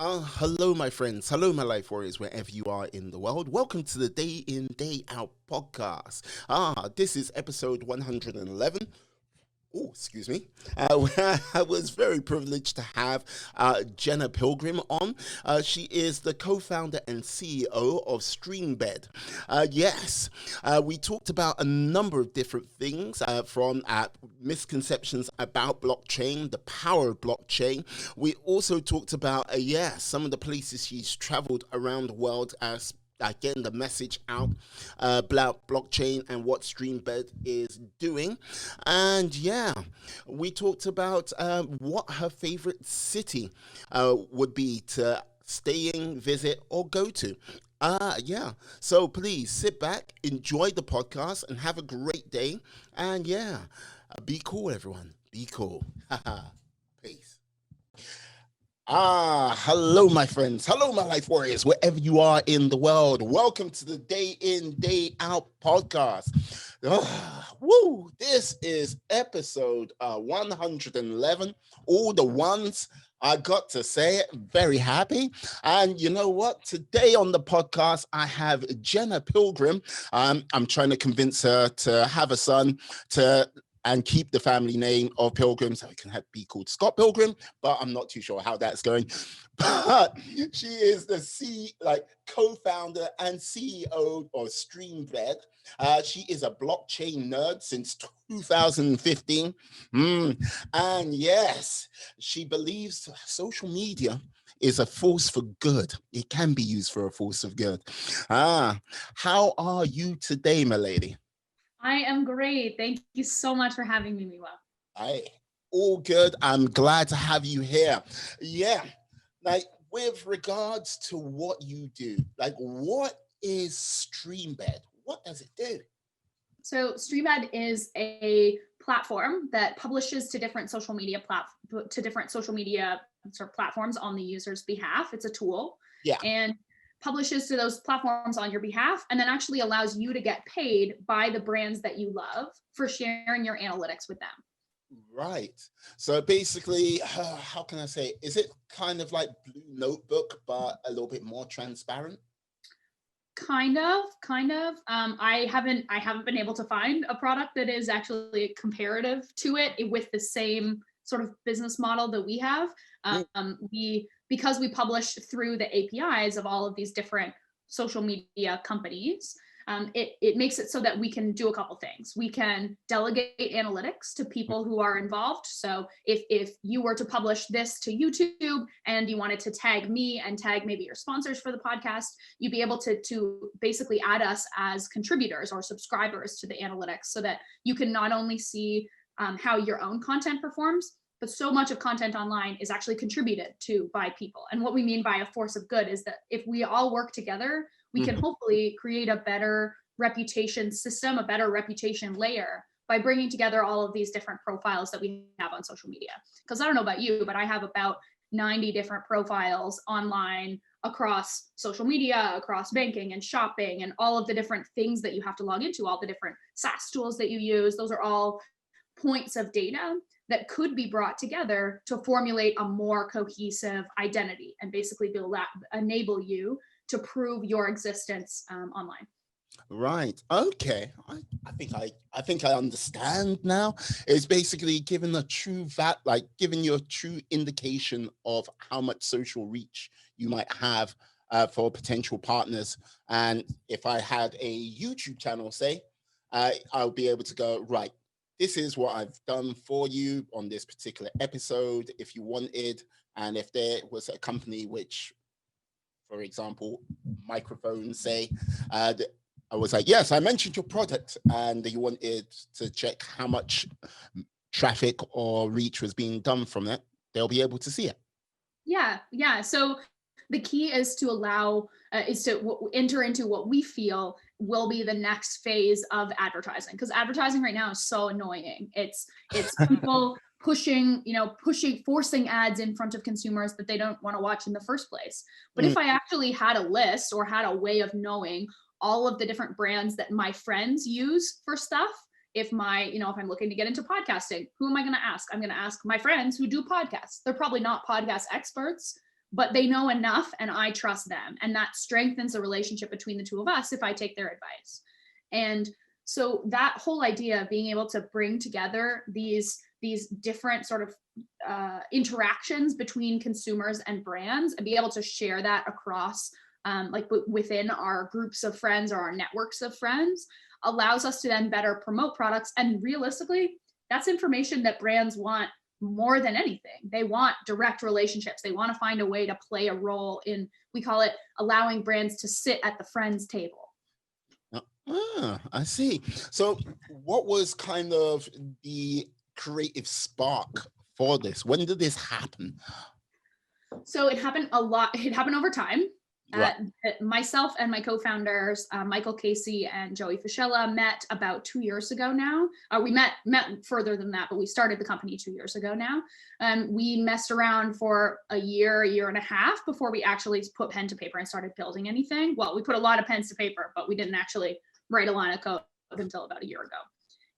Hello, my friends. Hello, my life warriors, wherever you are in the world. Welcome to the Day In, Day Out podcast. This is episode 111. Oh, excuse me. Where I was very privileged to have Jenna Pilgrim on. She is the co-founder and CEO of Streambed. We talked about a number of different things from misconceptions about blockchain, the power of blockchain. We also talked about, some of the places she's traveled around the world as getting the message out about blockchain and what Streambed is doing. And we talked about what her favorite city would be to stay in, visit, or go to. So please sit back, enjoy the podcast, and have a great day. And be cool, everyone. Be cool. Peace. Hello, my friends. Hello, my life warriors, wherever you are in the world. Welcome to the Day In, Day Out podcast. This is episode 111. All the ones. I got to say it, very happy. And you know what? Today on the podcast, I have Jenna Pilgrim. I'm trying to convince her to have a son and keep the family name of Pilgrim so it can be called Scott Pilgrim, but I'm not too sure how that's going. But she is the co-founder and CEO of Streambed. She is a blockchain nerd since 2015. And yes, she believes social media is a force for good. It can be used for a force of good. How are you today, my lady? I am great. Thank you so much for having me, Miwa. All good. I'm glad to have you here. Yeah. With regards to what you do, what is Streambed? What does it do? So Streambed is a platform that publishes to different social media platforms on the user's behalf. It's a tool. Yeah. And publishes to those platforms on your behalf, and then actually allows you to get paid by the brands that you love for sharing your analytics with them. Right. So basically, how can I say, is it kind of like Blue Notebook, but a little bit more transparent? Kind of. I haven't been able to find a product that is actually comparative to it with the same sort of business model that we have. Because we publish through the APIs of all of these different social media companies, it makes it so that we can do a couple things. We can delegate analytics to people who are involved. So if you were to publish this to YouTube and you wanted to tag me and tag maybe your sponsors for the podcast, you'd be able to basically add us as contributors or subscribers to the analytics so that you can not only see how your own content performs, but so much of content online is actually contributed to by people. And what we mean by a force of good is that if we all work together, we can hopefully create a better reputation system, a better reputation layer by bringing together all of these different profiles that we have on social media. Because I don't know about you, but I have about 90 different profiles online across social media, across banking and shopping, and all of the different things that you have to log into, all the different SaaS tools that you use. Those are all points of data that could be brought together to formulate a more cohesive identity and basically enable you to prove your existence online. Right. Okay. I think I understand now. It's basically giving a true giving you a true indication of how much social reach you might have for potential partners. And if I had a YouTube channel, say, I'll be able to go, right, this is what I've done for you on this particular episode, if you wanted. And if there was a company which, for example, microphones, say, I was like, yes, I mentioned your product, and you wanted to check how much traffic or reach was being done from it, they'll be able to see it. Yeah. So the key is to enter into what we feel will be the next phase of advertising, because advertising right now is so annoying. It's people forcing ads in front of consumers that they don't want to watch in the first place. But if I actually had a list or had a way of knowing all of the different brands that my friends use for stuff, if I'm looking to get into podcasting, who am I going to ask? I'm going to ask my friends who do podcasts. They're probably not podcast experts, but they know enough and I trust them. And that strengthens the relationship between the two of us if I take their advice. And so that whole idea of being able to bring together these different sort of interactions between consumers and brands and be able to share that across like within our groups of friends or our networks of friends allows us to then better promote products. And realistically, that's information that brands want more than anything. They want direct relationships. They want to find a way to play a role in, we call it allowing brands to sit at the friends table. I see. So what was kind of the creative spark for this? When did this happen? So it happened a lot. It happened over time. Right. Myself and my co-founders, Michael Casey and Joey Fischella, met about 2 years ago now. We met further than that, but we started the company 2 years ago now. We messed around for a year and a half before we actually put pen to paper and started building anything. Well, we put a lot of pens to paper, but we didn't actually write a line of code until about a year ago.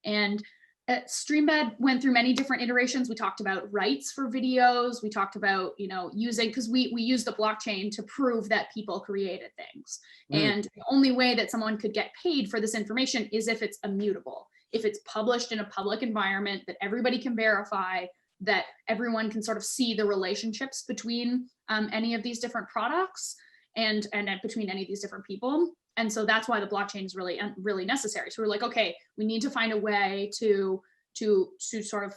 And Streambed went through many different iterations. We talked about rights for videos. We talked about, using, because we use the blockchain to prove that people created things. And the only way that someone could get paid for this information is if it's immutable, if it's published in a public environment that everybody can verify, that everyone can sort of see the relationships between any of these different products and between any of these different people. And so that's why the blockchain is really, really necessary. So we're like, okay, we need to find a way to sort of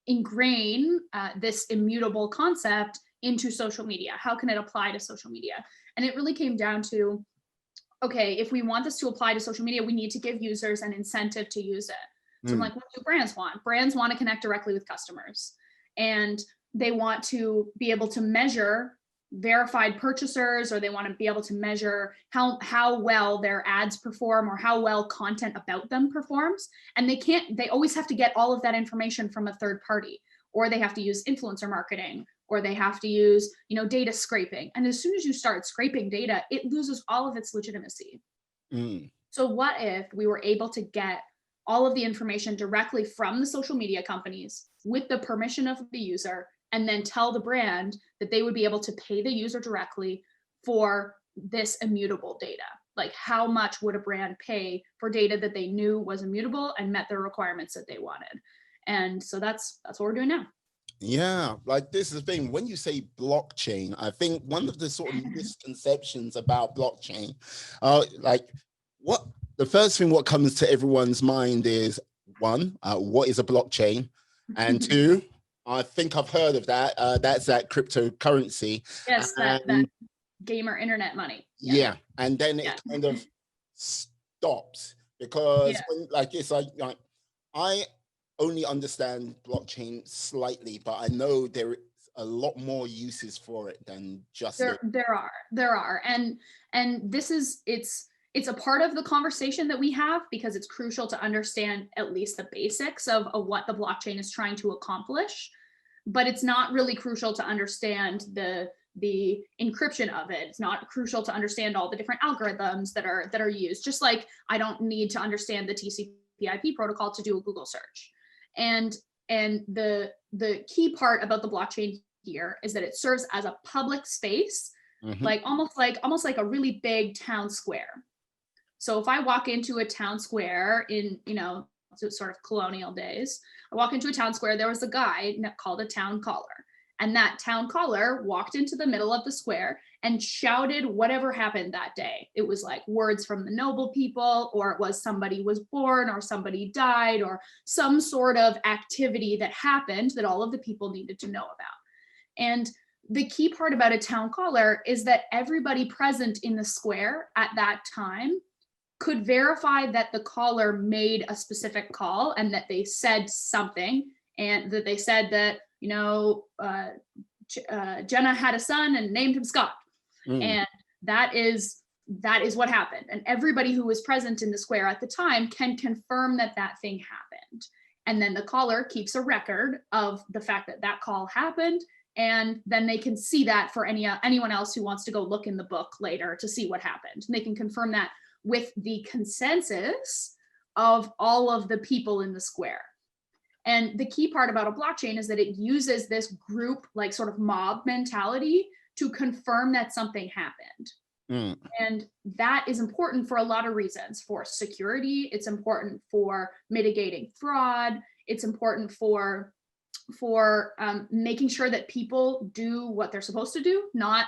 ingrain this immutable concept into social media. How can it apply to social media? And it really came down to, okay, if we want this to apply to social media, we need to give users an incentive to use it. So I'm like, what do brands want? Brands want to connect directly with customers, and they want to be able to measure verified purchasers, or they want to be able to measure how well their ads perform or how well content about them performs. And they always have to get all of that information from a third party, or they have to use influencer marketing, or they have to use, data scraping. And as soon as you start scraping data, it loses all of its legitimacy. So what if we were able to get all of the information directly from the social media companies with the permission of the user, and then tell the brand that they would be able to pay the user directly for this immutable data? Like, how much would a brand pay for data that they knew was immutable and met the requirements that they wanted? And so that's what we're doing now. Yeah, like this is the thing. When you say blockchain, I think one of the sort of misconceptions about blockchain, the first thing what comes to everyone's mind is, one, what is a blockchain? And two, I think I've heard of that. That's that cryptocurrency. Yes, that gamer internet money. Yeah. And then it kind of stops because I only understand blockchain slightly, but I know there is a lot more uses for it than just there are. And this is it's a part of the conversation that we have, because it's crucial to understand at least the basics of what the blockchain is trying to accomplish. But it's not really crucial to understand the encryption of it. It's not crucial to understand all the different algorithms that are used. Just like I don't need to understand the TCP/IP protocol to do a Google search. And the key part about the blockchain here is that it serves as a public space, like almost like a really big town square. So if I walk into a town square in, sort of colonial days, I walk into a town square, there was a guy called a town caller. And that town caller walked into the middle of the square and shouted whatever happened that day. It was like words from the noble people, or it was somebody was born, or somebody died, or some sort of activity that happened that all of the people needed to know about. And the key part about a town caller is that everybody present in the square at that time could verify that the caller made a specific call and that they said something, and that they said that, Jenna had a son and named him Scott. And that is what happened. And everybody who was present in the square at the time can confirm that thing happened. And then the caller keeps a record of the fact that call happened. And then they can see that for anyone else who wants to go look in the book later to see what happened. And they can confirm that with the consensus of all of the people in the square. And the key part about a blockchain is that it uses this group, like sort of mob mentality to confirm that something happened. And that is important for a lot of reasons. For security, it's important for mitigating fraud. It's important for making sure that people do what they're supposed to do, not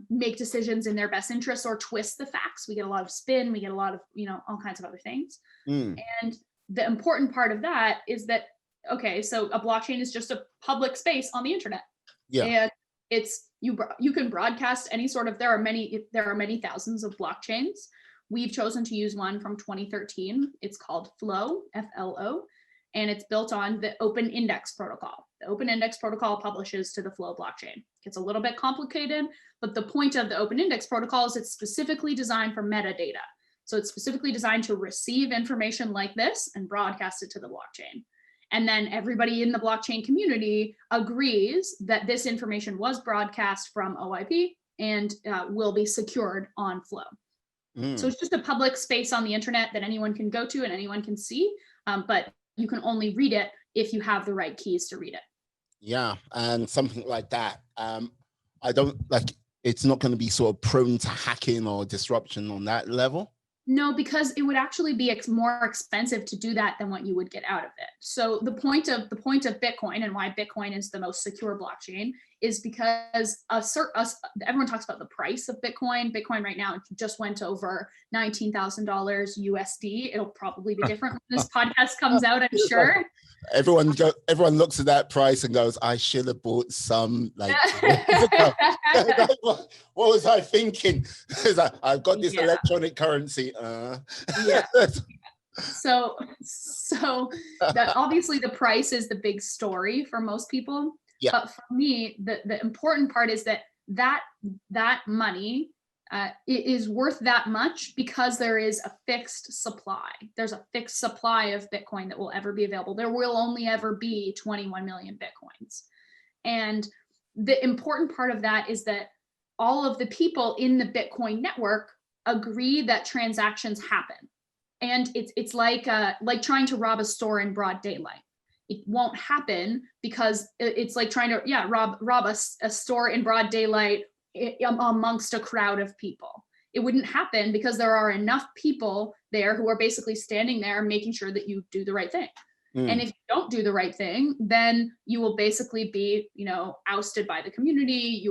make decisions in their best interests or twist the facts. We get a lot of spin, we get a lot of, all kinds of other things. And the important part of that is that, okay, so a blockchain is just a public space on the internet. Yeah. And it's, you can broadcast any sort of, there are many thousands of blockchains. We've chosen to use one from 2013. It's called Flow, F-L-O, and it's built on the Open Index protocol. The Open Index protocol publishes to the Flow blockchain. It gets a little bit complicated, but the point of the Open Index protocol is it's specifically designed for metadata. So it's specifically designed to receive information like this and broadcast it to the blockchain. And then everybody in the blockchain community agrees that this information was broadcast from OIP and will be secured on Flow. So it's just a public space on the internet that anyone can go to and anyone can see, but you can only read it if you have the right keys to read it. Yeah, and something like that. I don't like, it's not going to be sort of prone to hacking or disruption on that level. No, because it would actually be more expensive to do that than what you would get out of it. So the point of Bitcoin and why Bitcoin is the most secure blockchain is because everyone talks about the price of Bitcoin. Bitcoin right now just went over $19,000 USD. It'll probably be different when this podcast comes out, I'm sure. Everyone looks at that price and goes, I should have bought some, like, what was I thinking? I've got this electronic currency. Yeah. So obviously the price is the big story for most people. Yeah. But for me, the important part is that money is worth that much because there is a fixed supply. There's a fixed supply of Bitcoin that will ever be available. There will only ever be 21 million Bitcoins. And the important part of that is that all of the people in the Bitcoin network agree that transactions happen. And it's like trying to rob a store in broad daylight. It won't happen because it's like trying to rob a store in broad daylight amongst a crowd of people. It wouldn't happen because there are enough people there who are basically standing there making sure that you do the right thing. And if you don't do the right thing, then you will basically be, ousted by the community.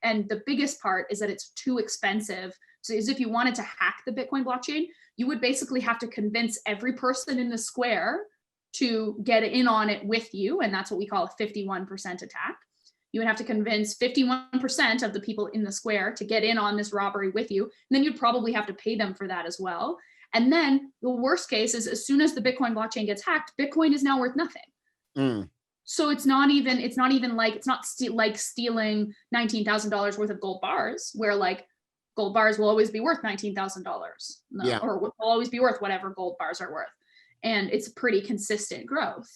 And the biggest part is that it's too expensive. So as if you wanted to hack the Bitcoin blockchain, you would basically have to convince every person in the square to get in on it with you. And that's what we call a 51% attack. You would have to convince 51% of the people in the square to get in on this robbery with you. And then you'd probably have to pay them for that as well. And then the worst case is as soon as the Bitcoin blockchain gets hacked, Bitcoin is now worth nothing. So it's not like stealing $19,000 worth of gold bars, where like gold bars will always be worth $19,000 or will always be worth whatever gold bars are worth. And it's pretty consistent growth.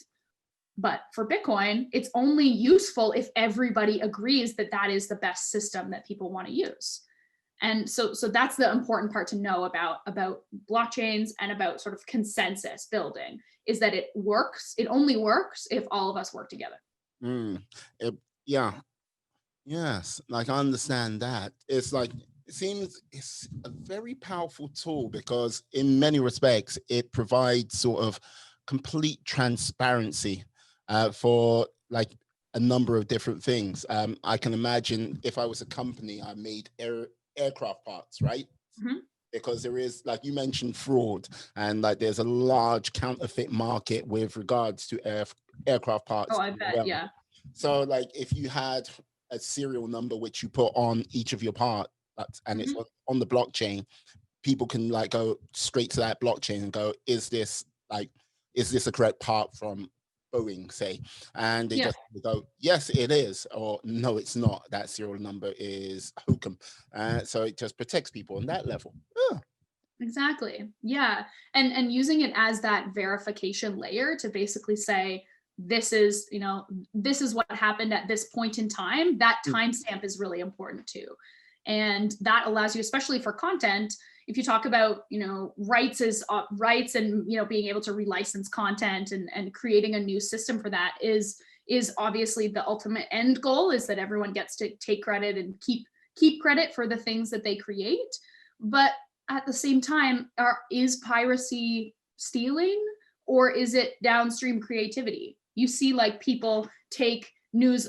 But for Bitcoin, it's only useful if everybody agrees that that is the best system that people want to use. And so that's the important part to know about blockchains and about sort of consensus building, is that it works. It only works if all of us work together. Yes, like I understand that. It's like, it seems it's a very powerful tool because in many respects, it provides sort of complete transparency for like a number of different things. I can imagine if I was a company, I made aircraft parts, right? Because there is, like you mentioned, fraud, and like there's a large counterfeit market with regards to aircraft parts. Oh, I bet, yeah. So like if you had a serial number which you put on each of your parts and it's on the blockchain, people can like go straight to that blockchain and go, is this a correct part from Boeing, say? And they just go, yes, it is, or no, it's not. That serial number is hokum. So it just protects people on that level. Exactly. Yeah. And using it as that verification layer to basically say, this is what happened at this point in time. That timestamp is really important too. And that allows you, especially for content, if you talk about, rights and, being able to relicense content and creating a new system for that is obviously the ultimate end goal, is that everyone gets to take credit and keep credit for the things that they create. But at the same time, is piracy stealing, or is it downstream creativity? You see, like, people take news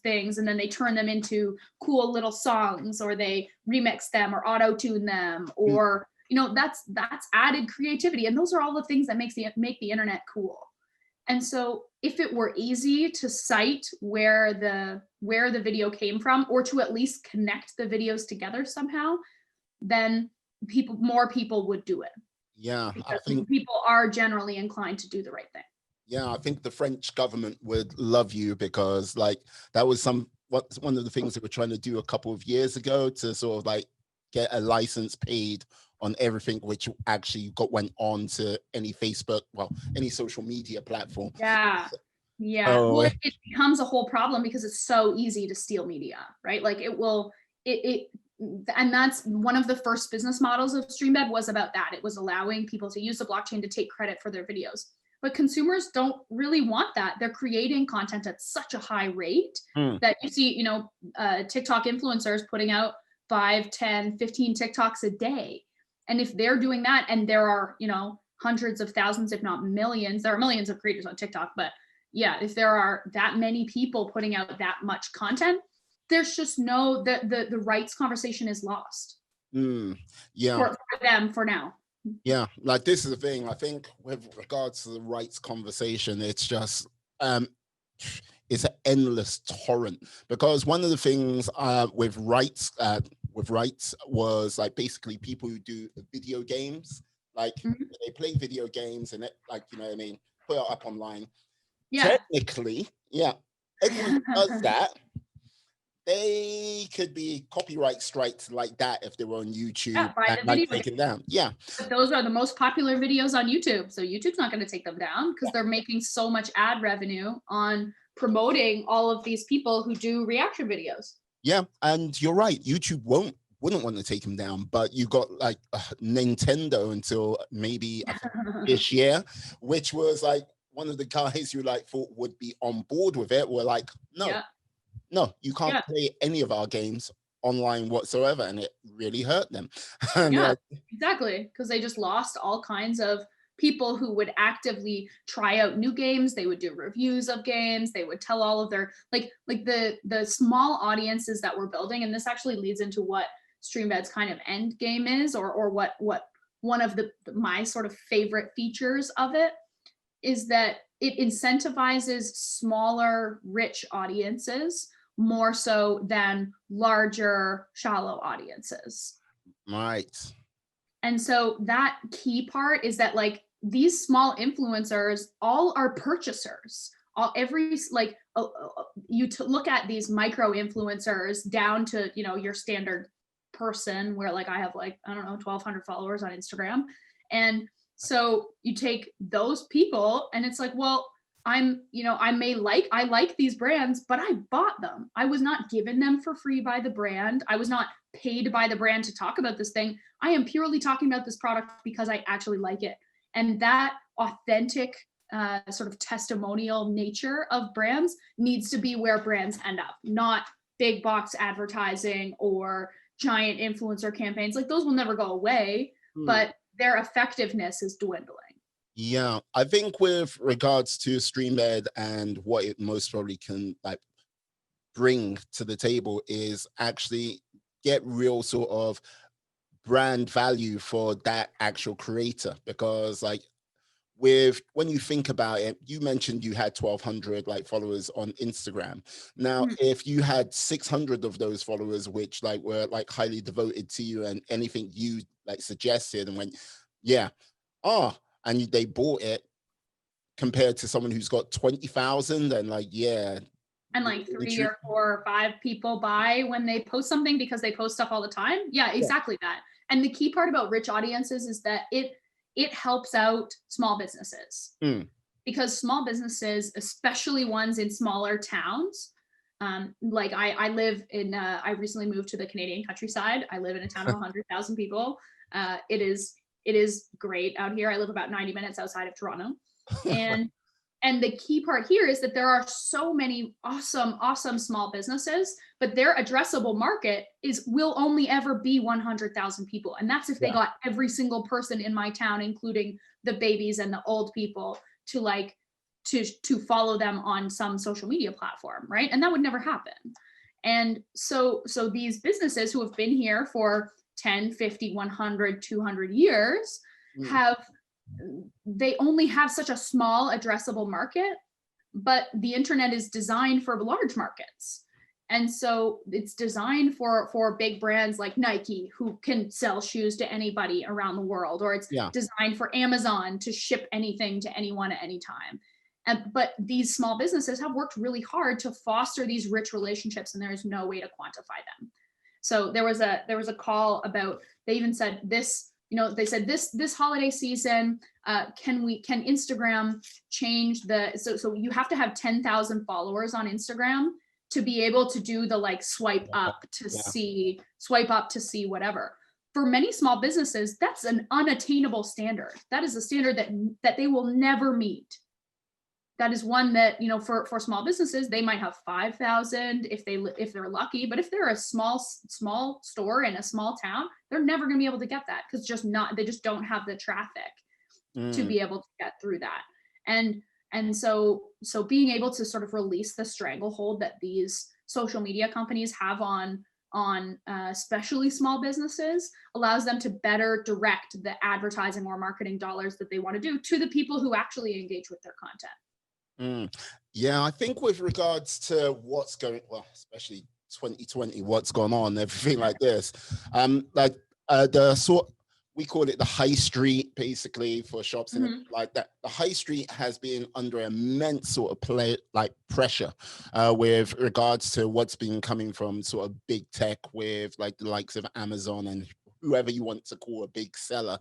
things and then they turn them into cool little songs, or they remix them or auto-tune them, or that's added creativity, and those are all the things that make the internet cool. And so if it were easy to cite where the video came from, or to at least connect the videos together somehow, then more people would do it. Yeah, because I think people are generally inclined to do the right thing. Yeah, I think the French government would love you, because like that was one of the things they were trying to do a couple of years ago, to sort of like get a license paid on everything which actually went on to any Facebook, any social media platform. Yeah. Oh. Well, it becomes a whole problem because it's so easy to steal media, right? Like and that's one of the first business models of Streambed, was about that. It was allowing people to use the blockchain to take credit for their videos. But consumers don't really want that. They're creating content at such a high rate that you see, TikTok influencers putting out 5, 10, 15 TikToks a day. And if they're doing that, and there are, hundreds of thousands, if not millions, there are millions of creators on TikTok, but yeah, if there are that many people putting out that much content, there's just the rights conversation is lost. Yeah. For them for now. Yeah, like this is the thing. I think with regards to the rights conversation, it's just it's an endless torrent, because one of the things with rights was like basically people who do video games, like they play video games and put it up online. Yeah. Technically, yeah, everyone does that. They could be copyright strikes like that if they were on YouTube and taken down. Yeah. But those are the most popular videos on YouTube. So YouTube's not going to take them down, because they're making so much ad revenue on promoting all of these people who do reaction videos. Yeah. And you're right. YouTube wouldn't want to take them down, but you got like Nintendo until maybe this year, which was like one of the guys who like thought would be on board with it were like, no, you can't play any of our games online whatsoever. And it really hurt them. Exactly. Because they just lost all kinds of people who would actively try out new games. They would do reviews of games. They would tell all of their, like the small audiences that we're building. And this actually leads into what Streambed's kind of end game is, or what one of my sort of favorite features of it is, that it incentivizes smaller, rich audiences more so than larger, shallow audiences. Right. And so that key part is that like these small influencers all are purchasers. Look at these micro influencers down to, your standard person, where like I have 1,200 followers on Instagram. And so you take those people and it's like, well, I like these brands, but I bought them. I was not given them for free by the brand. I was not paid by the brand to talk about this thing. I am purely talking about this product because I actually like it. And that authentic sort of testimonial nature of brands needs to be where brands end up, not big box advertising or giant influencer campaigns. Like those will never go away, but their effectiveness is dwindling. Yeah, I think with regards to Streambed and what it most probably can like bring to the table is actually get real sort of brand value for that actual creator. Because like when you think about it, you mentioned you had 1,200 like followers on Instagram. Now, if you had 600 of those followers, which like were like highly devoted to you and anything you like suggested and went, and they bought it, compared to someone who's got 20,000 and like, and like 3 or 4 or 5 people buy when they post something because they post stuff all the time. Yeah, exactly that. And the key part about rich audiences is that it helps out small businesses, because small businesses, especially ones in smaller towns, like I live in, I recently moved to the Canadian countryside. I live in a town of 100,000 people. It is great out here. I live about 90 minutes outside of Toronto. And the key part here is that there are so many awesome small businesses, but their addressable market will only ever be 100,000 people. And that's if they got every single person in my town, including the babies and the old people, to follow them on some social media platform, right? And that would never happen. And so these businesses who have been here for 10, 50, 100, 200 years they only have such a small addressable market, but the internet is designed for large markets. And so it's designed for big brands like Nike, who can sell shoes to anybody around the world, or it's designed for Amazon to ship anything to anyone at any time. But these small businesses have worked really hard to foster these rich relationships, and there's no way to quantify them. So there was a call about, they even said this, they said this holiday season, can Instagram change so you have to have 10,000 followers on Instagram to be able to do the swipe up to see whatever. For many small businesses, that's an unattainable standard. That is a standard that they will never meet. That is one that, for small businesses, they might have 5,000 if they're lucky, but if they're a small store in a small town, they're never going to be able to get that, because they just don't have the traffic to be able to get through that. And so being able to sort of release the stranglehold that these social media companies have on especially small businesses allows them to better direct the advertising or marketing dollars that they want to do to the people who actually engage with their content. Yeah, I think with regards to what's going, especially 2020, what's gone on, everything like this, we call it the high street, basically, for shops and like that. The high street has been under immense sort of pressure with regards to what's been coming from sort of big tech, with the likes of Amazon and whoever you want to call a big seller,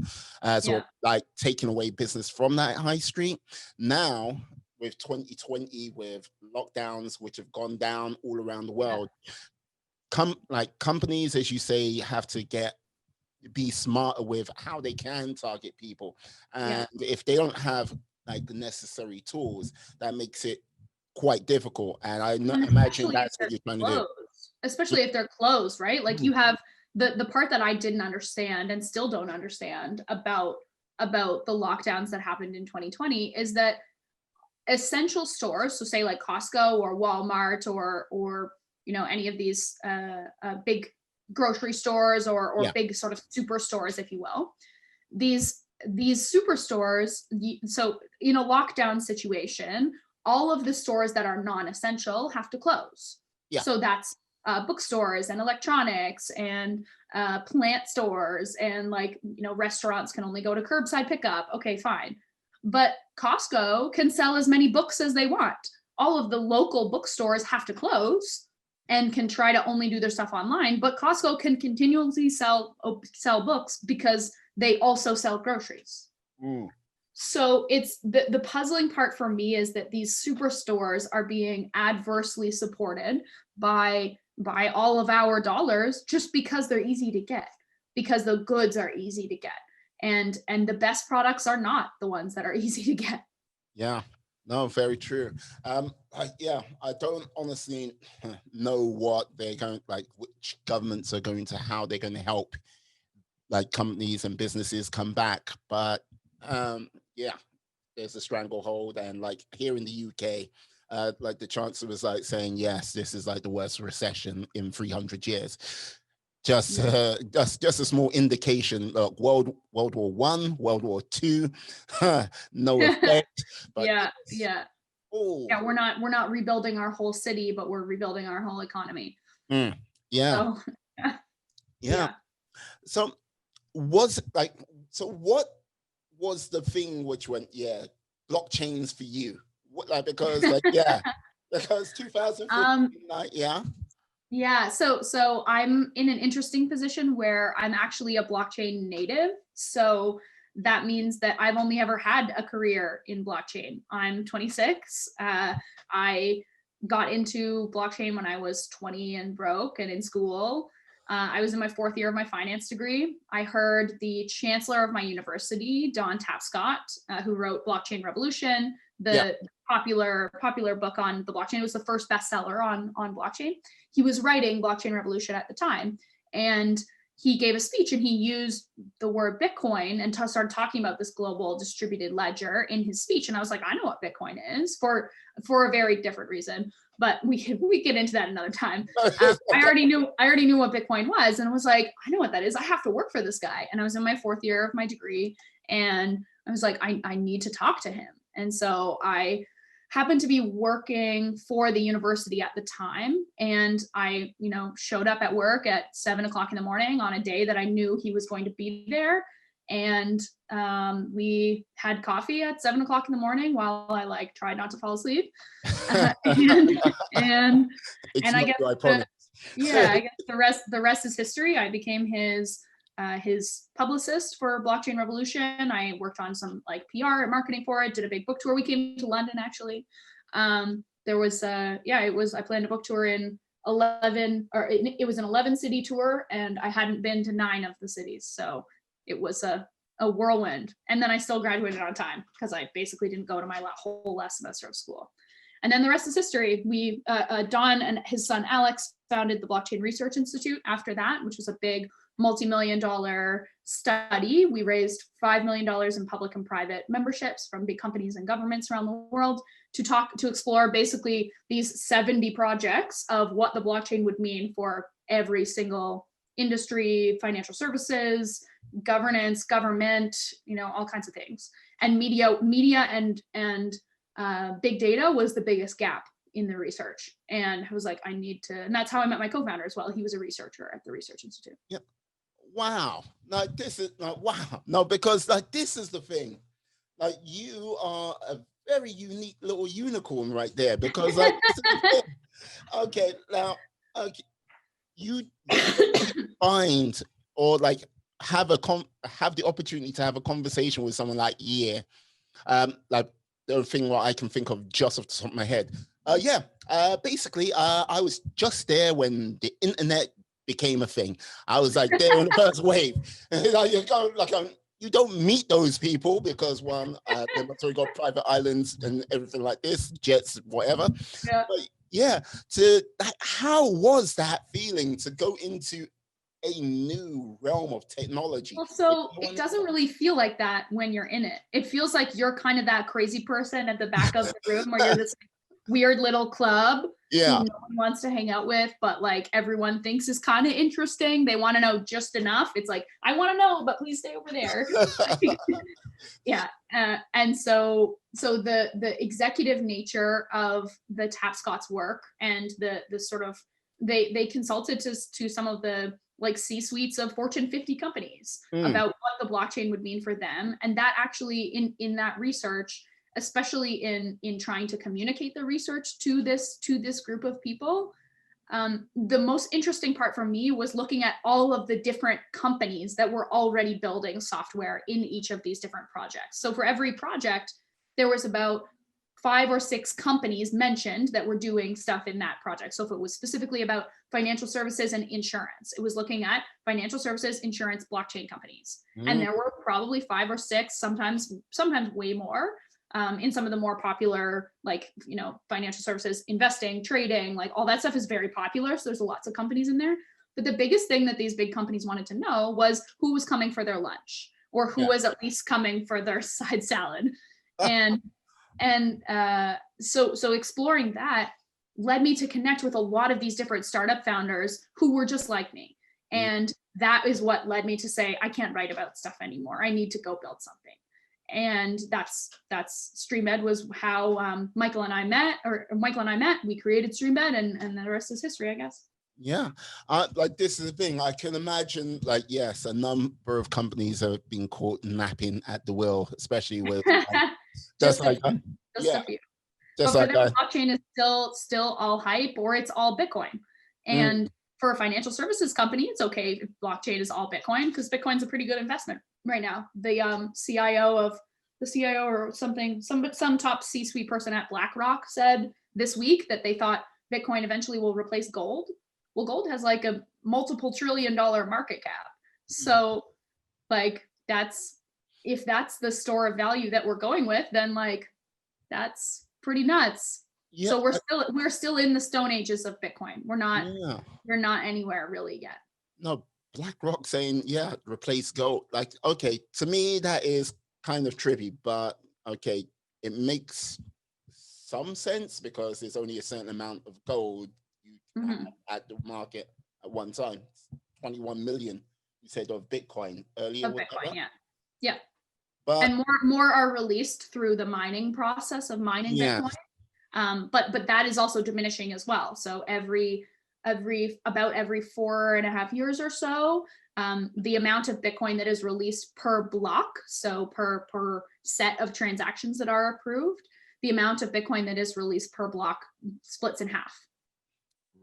taking away business from that high street. Now, with 2020, with lockdowns which have gone down all around the world, companies, as you say, have to be smarter with how they can target people. And if they don't have the necessary tools, that makes it quite difficult. And I imagine that's what you're trying to do. Especially if they're closed, right? You have the part that I didn't understand and still don't understand about the lockdowns that happened in 2020 is that essential stores, so say like Costco or Walmart or any of these big grocery stores or big sort of superstores, if you will, these superstores, so in a lockdown situation, all of the stores that are non-essential have to close. So that's bookstores and electronics and plant stores, and restaurants can only go to curbside pickup. Okay, fine. But Costco can sell as many books as they want. All of the local bookstores have to close and can try to only do their stuff online, but Costco can continuously sell books because they also sell groceries. So it's the puzzling part for me is that these superstores are being adversely supported by all of our dollars just because they're easy to get, because the goods are easy to get. And the best products are not the ones that are easy to get. Yeah, no, very true. I don't honestly know what they're going, which governments are going to, how they're going to help companies and businesses come back. But there's a stranglehold, and here in the UK, the chancellor was saying, yes, this is the worst recession in 300 years. Just a small indication. Look, World War I, World War II, no effect. But we're not rebuilding our whole city, but we're rebuilding our whole economy. So what was the thing which went blockchains for you? Because 2015, so I'm in an interesting position where I'm actually a blockchain native. So that means that I've only ever had a career in blockchain. I'm 26. I got into blockchain when I was 20 and broke and in school. I was in my 4th year of my finance degree. I heard the chancellor of my university, Don Tapscott, who wrote Blockchain Revolution, the popular book on the blockchain. It was the first bestseller on blockchain. He was writing Blockchain Revolution at the time, and he gave a speech and he used the word Bitcoin and started talking about this global distributed ledger in his speech. And I was like, I know what Bitcoin is for a very different reason, but we get into that another time. I already knew what Bitcoin was, and I was like, I know what that is. I have to work for this guy. And I was in my 4th year of my degree, and I was like, I need to talk to him. And so I happened to be working for the university at the time. And I, showed up at work at 7 o'clock in the morning on a day that I knew he was going to be there. And we had coffee at 7 o'clock in the morning while I tried not to fall asleep. And I guess the rest is history. I became his publicist for Blockchain Revolution. I worked on some PR and marketing for it, did a big book tour. We came to London actually. There was I planned a book tour in 11, or it was an 11 city tour, and I hadn't been to 9 of the cities. So it was a whirlwind. And then I still graduated on time because I basically didn't go to my whole last semester of school. And then the rest is history. We, Don and his son Alex founded the Blockchain Research Institute after that, which was a big multi-million-dollar study. We raised $5 million in public and private memberships from big companies and governments around the world to explore basically these 70 projects of what the blockchain would mean for every single industry, financial services, governance, government, all kinds of things. And media and big data was the biggest gap in the research. And I was like, and that's how I met my co-founder as well. He was a researcher at the Research Institute. Yep. Wow. This is wow. No, because this is the thing. You are a very unique little unicorn right there, because this is the thing. Okay, now you find or have the opportunity to have a conversation with someone the thing what I can think of just off the top of my head. Basically, I was just there when the internet became a thing. I was there on the first wave. You don't meet those people because they've already got private islands and everything like this, jets, whatever. Yeah. But how was that feeling to go into a new realm of technology? Well, so it doesn't really feel like that when you're in it. It feels like you're kind of that crazy person at the back of the room where you're this weird little club who no one wants to hang out with, but everyone thinks is kind of interesting. They want to know just enough. It's I want to know, but please stay over there. And so the executive nature of the Tapscott's work and the sort of they consulted to some of the C-suites of Fortune 50 companies about what the blockchain would mean for them. And that actually in that research, especially in trying to communicate the research to this group of people, the most interesting part for me was looking at all of the different companies that were already building software in each of these different projects. So for every project, there was about 5 or 6 companies mentioned that were doing stuff in that project. So if it was specifically about financial services and insurance, it was looking at financial services, insurance, blockchain companies. And there were probably 5 or 6, sometimes way more, in some of the more popular, financial services, investing, trading, all that stuff is very popular. So there's lots of companies in there. But the biggest thing that these big companies wanted to know was who was coming for their lunch, or who was at least coming for their side salad. So exploring that led me to connect with a lot of these different startup founders who were just like me. And that is what led me to say, I can't write about stuff anymore. I need to go build something. And that's Streambed was how Michael and I met. We created Streambed, and the rest is history, I guess. Yeah, this is the thing. I can imagine, yes, a number of companies have been caught napping at the wheel, especially with But for them, blockchain is still all hype, or it's all Bitcoin. And for a financial services company, it's okay if blockchain is all Bitcoin, because Bitcoin's a pretty good investment right now. The CIO or something, some top C-suite person at BlackRock said this week that they thought Bitcoin eventually will replace gold, Well, gold has like a multiple $1 trillion market cap. So like if that's the store of value that we're going with, then like that's pretty nuts. Yeah. So we're still in the stone ages of Bitcoin. We're not anywhere really yet. No, BlackRock saying, yeah, replace gold. Like, okay, to me that is kind of trippy, but okay, it makes some sense because there's only a certain amount of gold you have at the market at one time. 21 million, you said, of Bitcoin earlier. Of Bitcoin, yeah. But and more are released through the mining process of mining Bitcoin. But that is also diminishing as well. So every 4.5 years or so, the amount of Bitcoin that is released per block, so per set of transactions that are approved, the amount of Bitcoin that is released per block splits in half.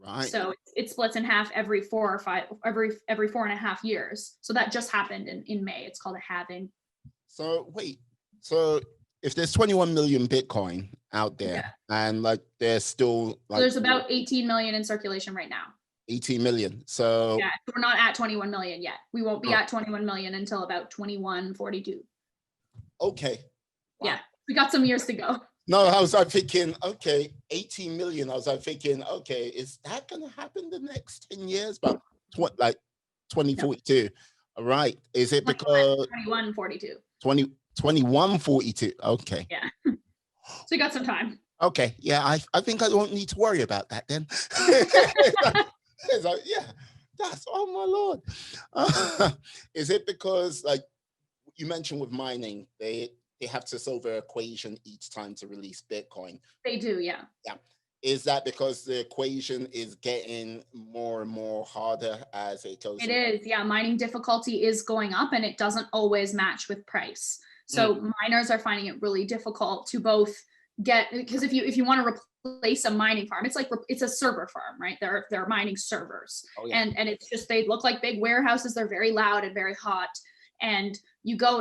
Right. So it splits in half every 4.5 years. So that just happened in May. It's called a halving. So wait, so if there's 21 million Bitcoin out there, and like there's still like, so there's about 18 million in circulation right now. 18 million. So yeah, we're not at 21 million yet. We won't be at 21 million until about 2142. Okay. Wow. Yeah, we got some years to go. No, I was like thinking, okay, 18 million. I was like thinking, okay, is that going to happen the next 10 years? But like 2042. No. All right. Is it because 2142? 2142. Okay. Yeah. So you got some time. Okay. Yeah, I think I don't need to worry about that then. It's like, yeah, that's, oh my Lord. Is it because, like you mentioned with mining, they have to solve an equation each time to release Bitcoin? They do, yeah. Yeah. Is that because the equation is getting more and more harder as it goes? It is, yeah. Mining difficulty is going up, and it doesn't always match with price. So miners are finding it really difficult to both get, because if you want to replace a mining farm, it's like it's a server farm, right? They're mining servers. Oh, yeah. And it's just, they look like big warehouses. They're very loud and very hot. And you go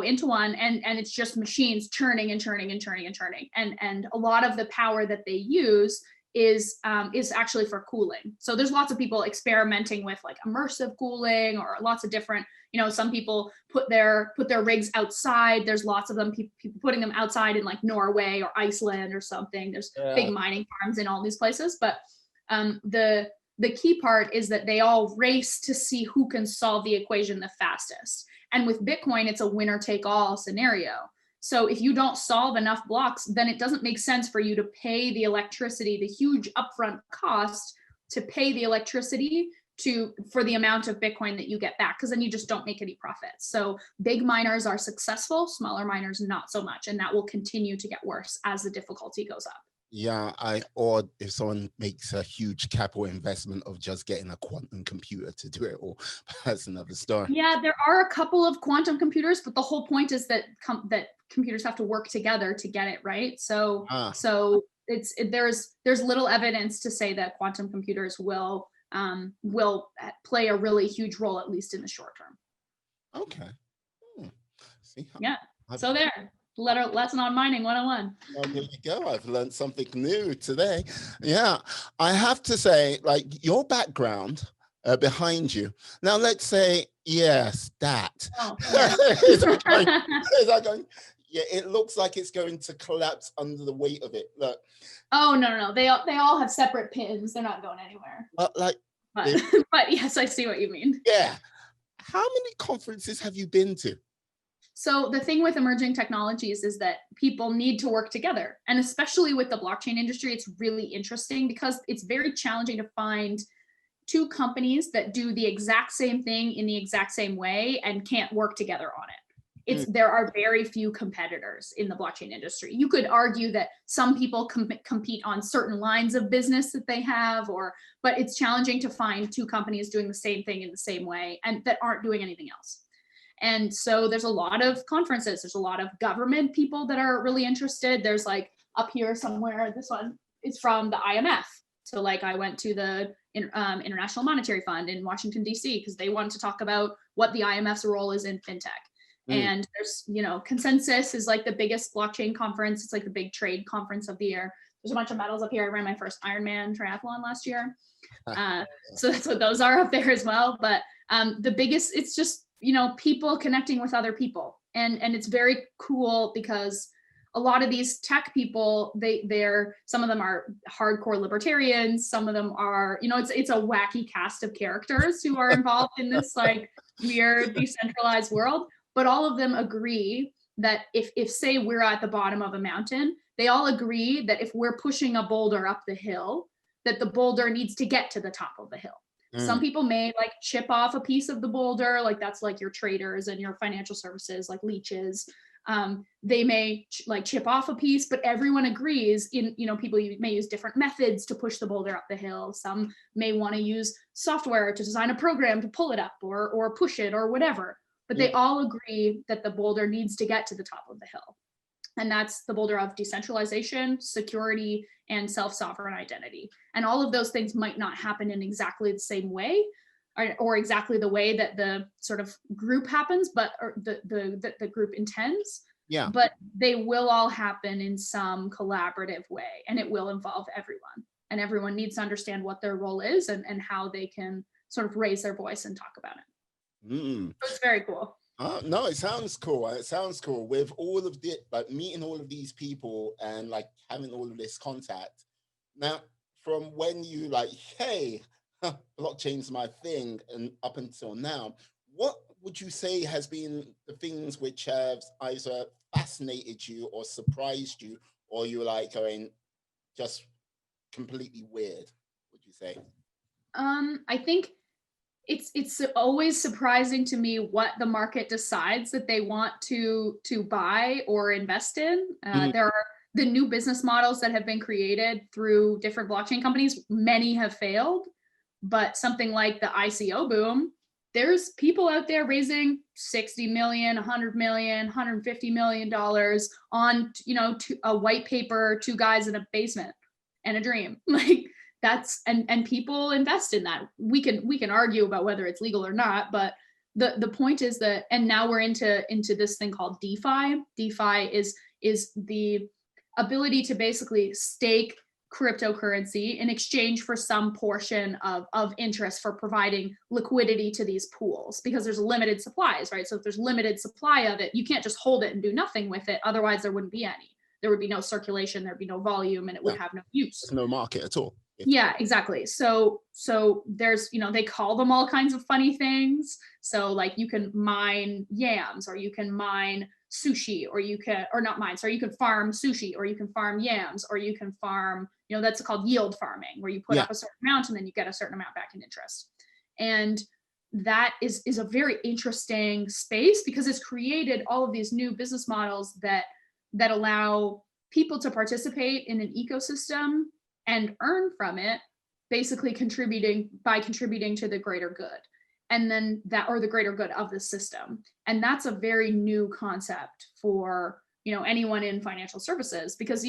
into one, and it's just machines churning and churning and churning and churning. And a lot of the power that they use is actually for cooling. So there's lots of people experimenting with like immersive cooling, or lots of different, some people put their rigs outside. There's lots of them, people putting them outside in like Norway or Iceland or something. There's big mining farms in all these places. But the key part is that they all race to see who can solve the equation the fastest. And with Bitcoin, it's a winner take all scenario. So if you don't solve enough blocks, then it doesn't make sense for you to pay the electricity, the huge upfront cost to pay the electricity for the amount of Bitcoin that you get back, because then you just don't make any profits. So big miners are successful, smaller miners not so much, and that will continue to get worse as the difficulty goes up. Yeah, or if someone makes a huge capital investment of just getting a quantum computer to do it all, that's another story. Yeah, there are a couple of quantum computers, but the whole point is that computers have to work together to get it right. So there's little evidence to say that quantum computers will play a really huge role, at least in the short term. Okay. See, yeah. So there. Lesson on mining 101. Well, there you go. I've learned something new today. Yeah, I have to say, like, your background behind you. Now, let's say, yes, that. Oh, yeah. Is that going? Yeah, it looks like it's going to collapse under the weight of it. Look. Oh, no. They all have separate pins. They're not going anywhere. But yes, I see what you mean. Yeah. How many conferences have you been to? So the thing with emerging technologies is that people need to work together. And especially with the blockchain industry, it's really interesting because it's very challenging to find two companies that do the exact same thing in the exact same way and can't work together on it. There are very few competitors in the blockchain industry. You could argue that some people compete on certain lines of business that they have, but it's challenging to find two companies doing the same thing in the same way and that aren't doing anything else. And so there's a lot of conferences. There's a lot of government people that are really interested. There's like up here somewhere, this one is from the IMF. So like I went to the International Monetary Fund in Washington, D.C. because they wanted to talk about what the IMF's role is in fintech. And there's, Consensus is like the biggest blockchain conference. It's like the big trade conference of the year. there's a bunch of medals up here. I ran my first Ironman triathlon last year. So that's what those are up there as well. But the biggest, it's just, people connecting with other people. And it's very cool because a lot of these tech people, they're some of them are hardcore libertarians. Some of them are, it's a wacky cast of characters who are involved in this like weird decentralized world. But all of them agree that if say we're at the bottom of a mountain, they all agree that if we're pushing a boulder up the hill, that the boulder needs to get to the top of the hill. Some people may like chip off a piece of the boulder, like that's like your traders and your financial services, like leeches. They may like chip off a piece, but everyone agrees people may use different methods to push the boulder up the hill. Some may want to use software to design a program to pull it up or push it or whatever, but they all agree that the boulder needs to get to the top of the hill. And that's the boulder of decentralization, security, and self-sovereign identity. And all of those things might not happen in exactly the same way or exactly the way that the sort of group happens, but the group intends. Yeah. But they will all happen in some collaborative way, and it will involve everyone. And everyone needs to understand what their role is and how they can sort of raise their voice and talk about it. So it's very cool. No, it sounds cool. It sounds cool with all of the like meeting all of these people and like having all of this contact. Now, from when you like, hey, blockchain's my thing, and up until now, what would you say has been the things which have either fascinated you or surprised you, or you're like going just completely weird? Would you say? I think it's always surprising to me what the market decides that they want to buy or invest in. There are the new business models that have been created through different blockchain companies. Many have failed, but something like the ICO boom, there's people out there raising 60 million, 100 million, 150 million dollars on a white paper, two guys in a basement and a dream. Like that's and people invest in that. We can argue about whether it's legal or not, but the point is that, and now we're into this thing called DeFi. DeFi is the ability to basically stake cryptocurrency in exchange for some portion of interest for providing liquidity to these pools, because there's limited supplies, right? So if there's limited supply of it, you can't just hold it and do nothing with it. Otherwise there wouldn't be any. There would be no circulation, there'd be no volume, and it would have no use. There's no market at all. Yeah, exactly. So there's, they call them all kinds of funny things. So like you can mine yams, or you can mine sushi, or you can farm sushi, or you can farm yams, or you can farm, that's called yield farming, where you put up a certain amount and then you get a certain amount back in interest. And that is a very interesting space, because it's created all of these new business models that allow people to participate in an ecosystem and earn from it, basically contributing to the greater good, and then or the greater good of the system. And that's a very new concept for anyone in financial services, because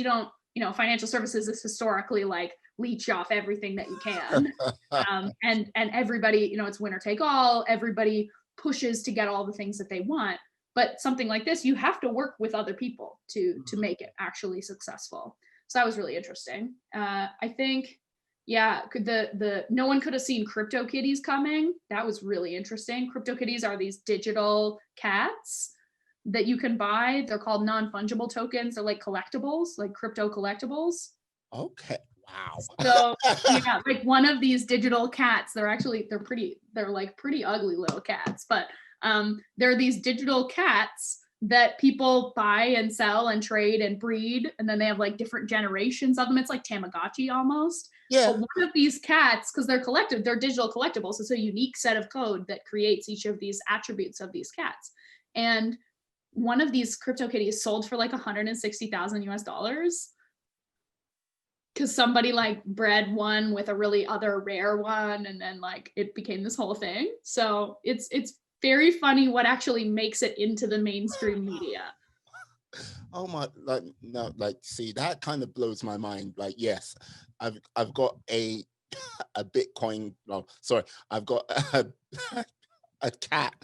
financial services is historically like leech off everything that you can, and everybody, it's winner take all. Everybody pushes to get all the things that they want. But something like this, you have to work with other people to make it actually successful. So that was really interesting. I think, no one could have seen CryptoKitties coming. That was really interesting. CryptoKitties are these digital cats that you can buy. They're called non-fungible tokens. They're like collectibles, like crypto collectibles. Okay. Wow. So like one of these digital cats, they're like pretty ugly little cats, but they're these digital cats that people buy and sell and trade and breed, and then they have like different generations of them. It's like Tamagotchi almost. Yeah. But one of these cats, because they're digital collectibles, it's a unique set of code that creates each of these attributes of these cats. And one of these CryptoKitties sold for like $160,000 US, because somebody like bred one with a really other rare one, and then like it became this whole thing. So it's very funny what actually makes it into the mainstream media. Oh my, see, that kind of blows my mind. Like, yes, I've got a Bitcoin. No, sorry, I've got a cat,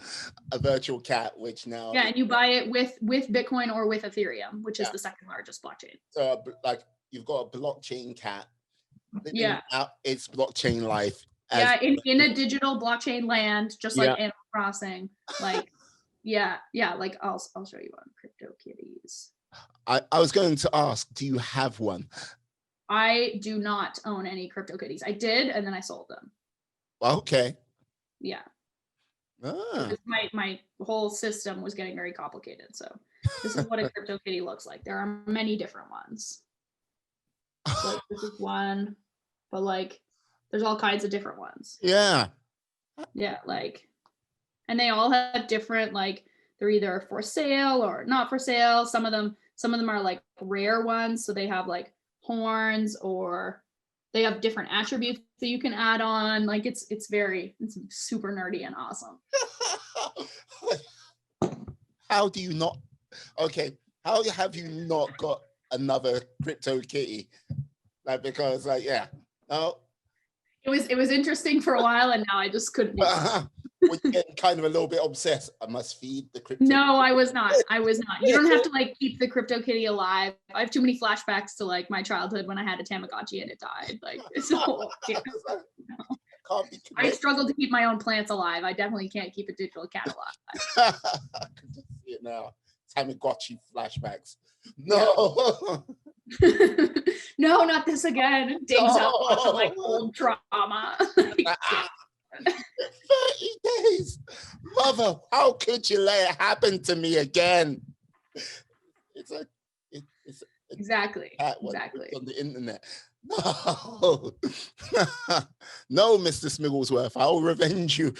a virtual cat, which now. Yeah, and you buy it with Bitcoin or with Ethereum, which is the second largest blockchain. So like you've got a blockchain cat living Yeah. out its blockchain life. Yeah, in a digital blockchain land, just like Animal Crossing. Like, yeah, like I'll show you on CryptoKitties. I was going to ask, do you have one? I do not own any CryptoKitties. I did, and then I sold them. Okay. Yeah. Ah. My whole system was getting very complicated. So this is what a CryptoKitty looks like. There are many different ones. So like, this is one, but like there's all kinds of different ones. Yeah. Yeah, like, and they all have different, like, they're either for sale or not for sale. Some of them are like rare ones, so they have like horns, or they have different attributes that you can add on. Like it's super nerdy and awesome. How do you not? Okay, how have you not got another CryptoKitty? Like, because like, yeah, no. It was interesting for a while, and now I just couldn't do it. We're getting kind of a little bit obsessed. I must feed the crypto. No, I was not. You don't have to like keep the CryptoKitty alive. I have too many flashbacks to like my childhood when I had a Tamagotchi and it died. Like, so yeah. Can't be I struggle to keep my own plants alive. I definitely can't keep a digital cat alive. I can just see it now. Tamagotchi flashbacks. No. No, not this again. It digs up lots of like old trauma. 30 days. Mother, how could you let it happen to me again? It's exactly. Exactly. On the internet. No. No, Mr. Smigglesworth, I'll revenge you.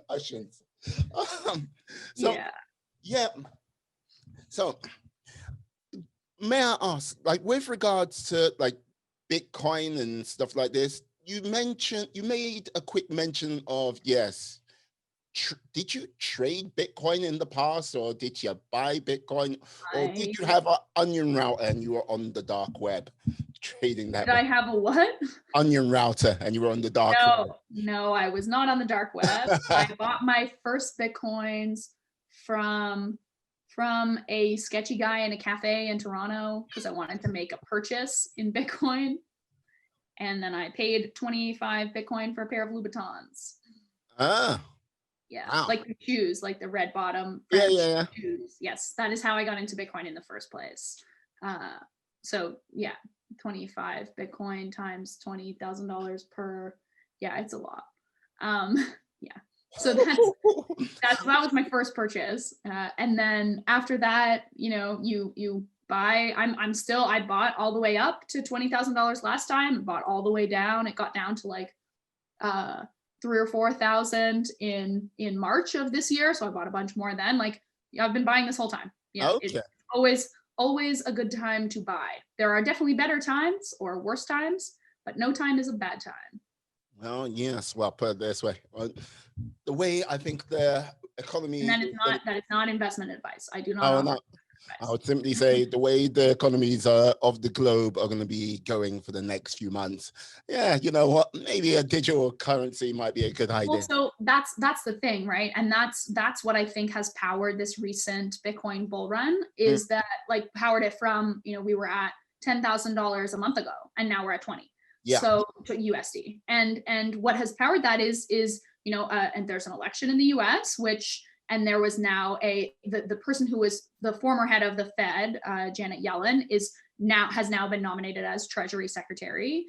I shouldn't. So may I ask, like, with regards to like Bitcoin and stuff like this, you made a quick mention of, yes, did you trade Bitcoin in the past, or did you buy Bitcoin, or did you have an onion router and you were on the dark web trading that? Did I have a what? Onion router and you were on the dark web? No, I was not on the dark web. I bought my first Bitcoins from a sketchy guy in a cafe in Toronto because I wanted to make a purchase in Bitcoin. And then I paid 25 Bitcoin for a pair of Louboutins. Ah. Yeah, wow. Like the shoes, like the red bottom French shoes. Yes, that is how I got into Bitcoin in the first place. So yeah, 25 Bitcoin times $20,000 per. Yeah, it's a lot. Yeah. So that was my first purchase, and then after that, you buy. I bought all the way up to $20,000 last time. Bought all the way down. It got down to like 3,000 or 4,000 in March of this year. So I bought a bunch more then. Like I've been buying this whole time. Yeah, okay. It's always a good time to buy. There are definitely better times or worse times, but no time is a bad time. Well, yes. Well, put it this way. The way I think the economy. And that is not investment advice. I do not. No. I would simply say the way the economies of the globe are going to be going for the next few months. Yeah, you know what? Maybe a digital currency might be a good idea. Well, so that's the thing, right? And that's what I think has powered this recent Bitcoin bull run is that like powered it from, we were at $10,000 a month ago and now we're at 20. Yeah. So to USD. And what has powered that is and there's an election in the US, and there was now the person who was the former head of the Fed, Janet Yellen, has now been nominated as Treasury Secretary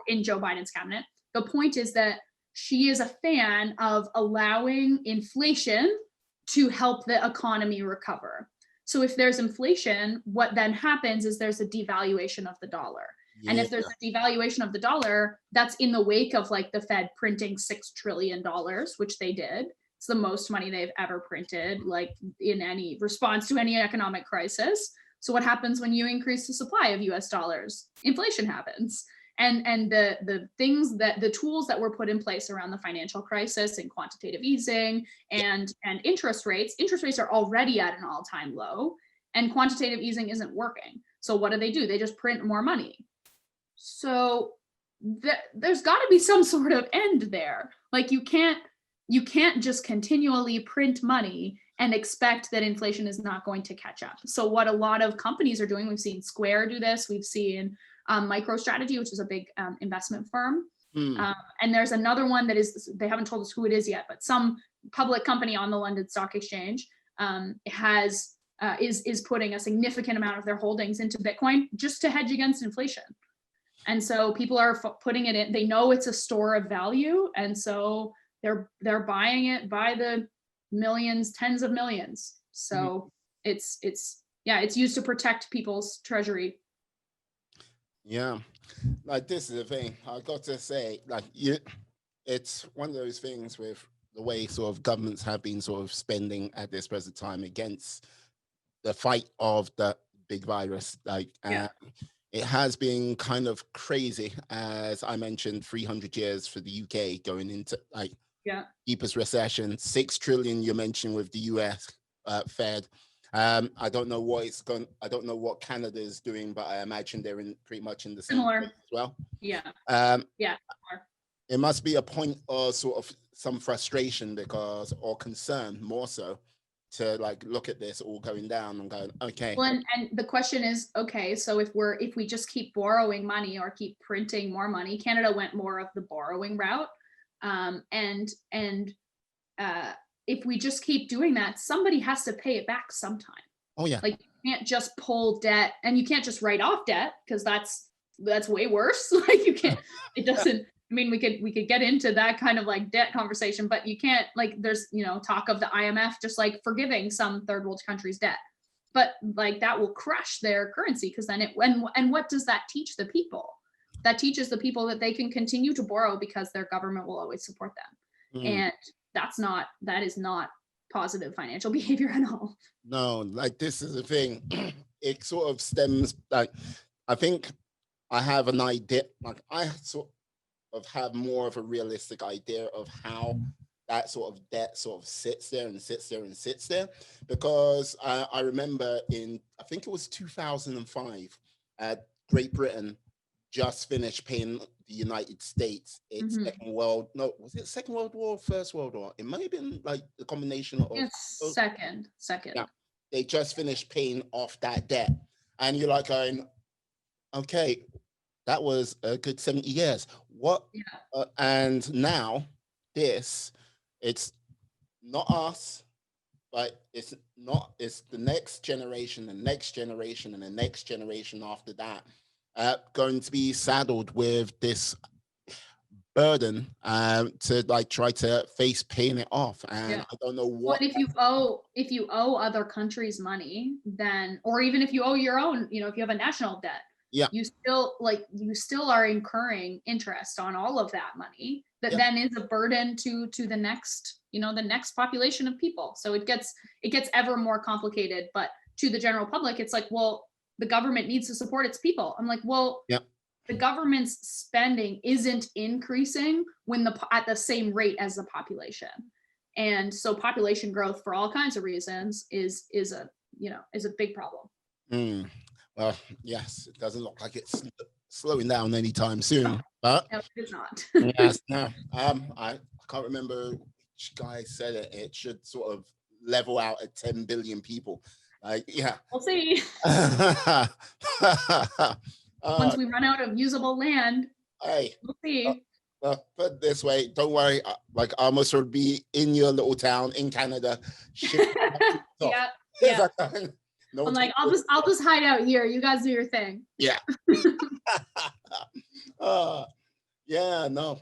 in Joe Biden's cabinet. The point is that she is a fan of allowing inflation to help the economy recover. So if there's inflation, what then happens is there's a devaluation of the dollar. Yeah. And if there's a devaluation of the dollar, that's in the wake of like the Fed printing $6 trillion, which they did. It's the most money they've ever printed, like in any response to any economic crisis. So what happens when you increase the supply of US dollars? Inflation happens. And the things the tools that were put in place around the financial crisis and quantitative easing and interest rates are already at an all-time low, and quantitative easing isn't working. So what do? They just print more money. So there's got to be some sort of end there. Like you can't just continually print money and expect that inflation is not going to catch up. So what a lot of companies are doing, we've seen Square do this, we've seen MicroStrategy, which is a big investment firm. And there's another one that is, they haven't told us who it is yet, but some public company on the London Stock Exchange is putting a significant amount of their holdings into Bitcoin just to hedge against inflation. And so people are putting it in, they know it's a store of value. And so they're buying it by the millions, tens of millions. So it's used to protect people's treasury. Yeah, like this is the thing I got to say, like it's one of those things with the way sort of governments have been sort of spending at this present time against the fight of the big virus. Like it has been kind of crazy, as I mentioned, 300 years for the UK going into like deepest recession, 6 trillion you mentioned with the US Fed. I don't know what it's going. I don't know what Canada is doing, but I imagine they're in pretty much in the same place as well. It must be a point of sort of some frustration or concern more so to like look at this all going down and going, okay. Well, and the question is, okay, so if we just keep borrowing money or keep printing more money, Canada went more of the borrowing route, if we just keep doing that, somebody has to pay it back sometime. Oh yeah. Like you can't just pull debt, and you can't just write off debt, because that's way worse. Like you can't, it doesn't, I mean, we could get into that kind of like debt conversation, but you can't, like there's, talk of the IMF just like forgiving some third world countries' debt, but like that will crush their currency, because then and what does that teach the people? That teaches the people that they can continue to borrow because their government will always support them. And that is not positive financial behavior at all. No, like this is the thing. It sort of stems, like, I think I have an idea, like I sort of have more of a realistic idea of how that sort of debt sort of sits there and sits there and sits there. Because I remember I think it was 2005, Great Britain just finished paying the United States its was it Second World War or First World War? It might have been like the combination of second. Yeah, they just finished paying off that debt, and you're like going, okay, that was a good 70 years. What? And now it's not us, but it's the next generation, the next generation, and the next generation after that. Going to be saddled with this burden to like try to face paying it off, and I don't know what. But if you owe other countries money, then, or even if you owe your own, if you have a national debt, you still are incurring interest on all of that money that then is a burden to the next the next population of people. So it gets ever more complicated. But to the general public, it's like, well, the government needs to support its people. I'm like, well, the government's spending isn't increasing at the same rate as the population. And so population growth for all kinds of reasons is a big problem. Well, yes, it doesn't look like it's slowing down anytime soon, but no, it's not. Yes, no. I can't remember which guy said it. It should sort of level out at 10 billion people. Like, we'll see. Once we run out of usable land, we'll see. Put it this way, don't worry. Like, I almost would be in your little town in Canada. No, I'm like, I'll just hide out here. You guys do your thing. Yeah. No.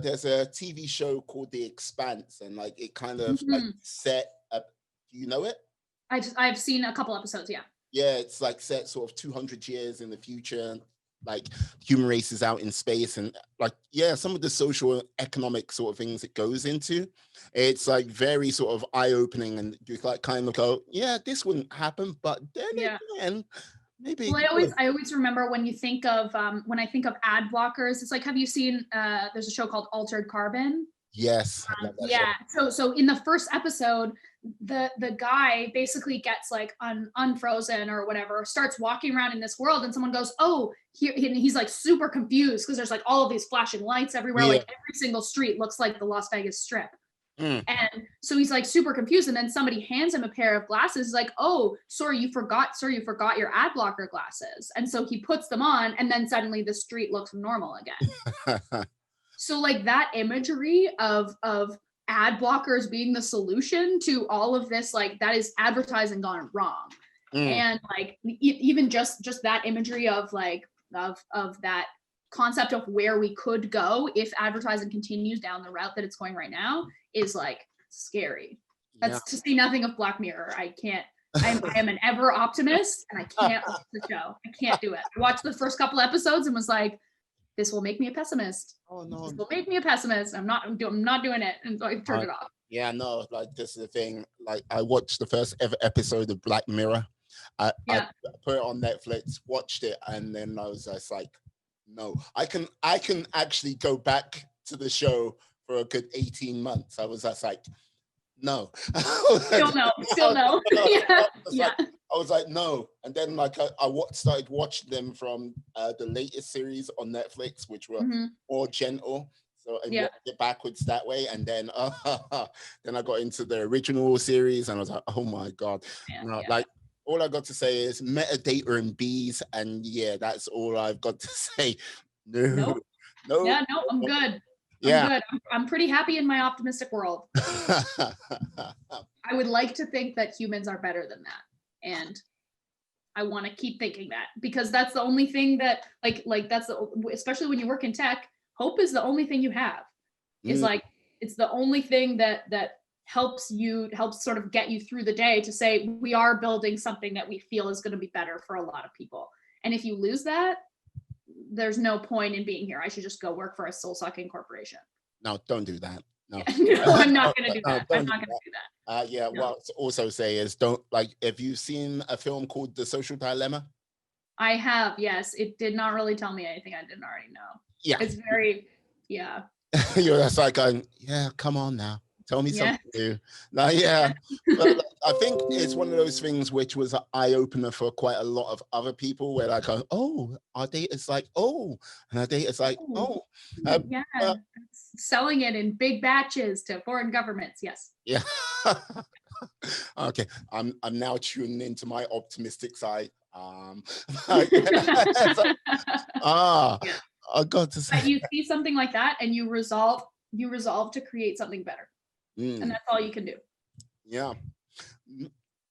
There's a TV show called The Expanse, and like it kind of like set up. Do you know it? I've seen a couple episodes. Yeah, it's like set sort of 200 years in the future. Like human race is out in space, and like some of the social economic sort of things it goes into, it's like very sort of eye-opening, and you like kind of go, this wouldn't happen, but then again, maybe. Well, I always remember when I think of ad blockers, it's like, have you seen there's a show called Altered Carbon? Yes. So in the first episode, the guy basically gets like unfrozen or whatever, starts walking around in this world, and someone goes, oh, here, and he's like super confused because there's like all of these flashing lights everywhere. Like every single street looks like the Las Vegas Strip. And so he's like super confused. And then somebody hands him a pair of glasses, like, oh, sorry, you forgot your ad blocker glasses. And so he puts them on, and then suddenly the street looks normal again. So like that imagery of ad blockers being the solution to all of this, like that is advertising gone wrong. And like even just that imagery of like of that concept of where we could go if advertising continues down the route that it's going right now is like scary. That's to say nothing of Black Mirror. I am an ever optimist, and I can't watch the show. I can't do it. I watched the first couple episodes and was like, this will make me a pessimist. Oh no, this will make me a pessimist. I'm not doing it, and so I turned it off. Yeah, no, like this is the thing. Like I watched the first ever episode of Black Mirror. I put it on Netflix, watched it, and then I was just like, no, I can actually go back to the show for a good 18 months. I was just like, no. Still no. I was like, no. And then like I started watching them from the latest series on Netflix, which were more gentle. So I watched it backwards that way. And then then I got into the original series, and I was like, oh my God. Like all I got to say is metadata and bees, and yeah, that's all I've got to say. No. Yeah, no, I'm good. I'm good. I'm pretty happy in my optimistic world. I would like to think that humans are better than that, and I want to keep thinking that, because that's the only thing that like that's especially when you work in tech, hope is the only thing you have. It's like it's the only thing that helps sort of get you through the day, to say we are building something that we feel is going to be better for a lot of people. And if you lose that, there's no point in being here. I should just go work for a soul-sucking corporation. No, don't do that. No, no, I'm not going to do that. I'm not going to do that. Yeah, no. What to also say is, don't, like, have you seen a film called The Social Dilemma? I have, yes. It did not really tell me anything I didn't already know. Yeah. It's very, yeah. You're just like going, yeah, come on now. Tell me something new. No, yeah. But I think it's one of those things which was an eye-opener for quite a lot of other people, where like, oh, our data's like, oh, and our data's like, oh. Selling it in big batches to foreign governments, yes. Yeah. Okay, I'm now tuning into my optimistic side. I got to say, you see something like that and you resolve to create something better. And that's all you can do. Yeah,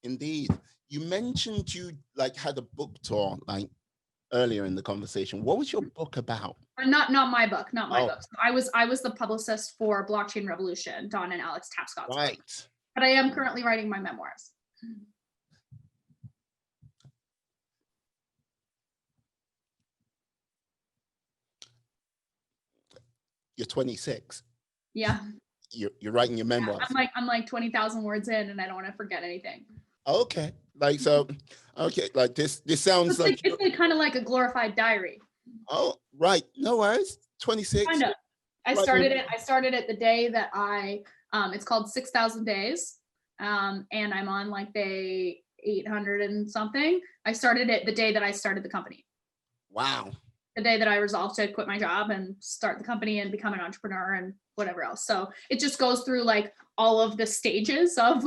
indeed. You mentioned you like had a book tour like earlier in the conversation. What was your book about? Not my book, not my book. So I was the publicist for Blockchain Revolution, Don and Alex Tapscott. Right. Book. But I am currently writing my memoirs. You're 26. Yeah. You're writing your memoirs. I'm like 20,000 words in, and I don't want to forget anything. Okay. Like, so, okay. Like this sounds like it's like kind of like a glorified diary. Oh, right. No worries. 26. Kind of. I started it the day that it's called 6,000 days. And I'm on like day 800 and something. I started it the day that I started the company. Wow. The day that I resolved to quit my job and start the company and become an entrepreneur and whatever else. So it just goes through like all of the stages of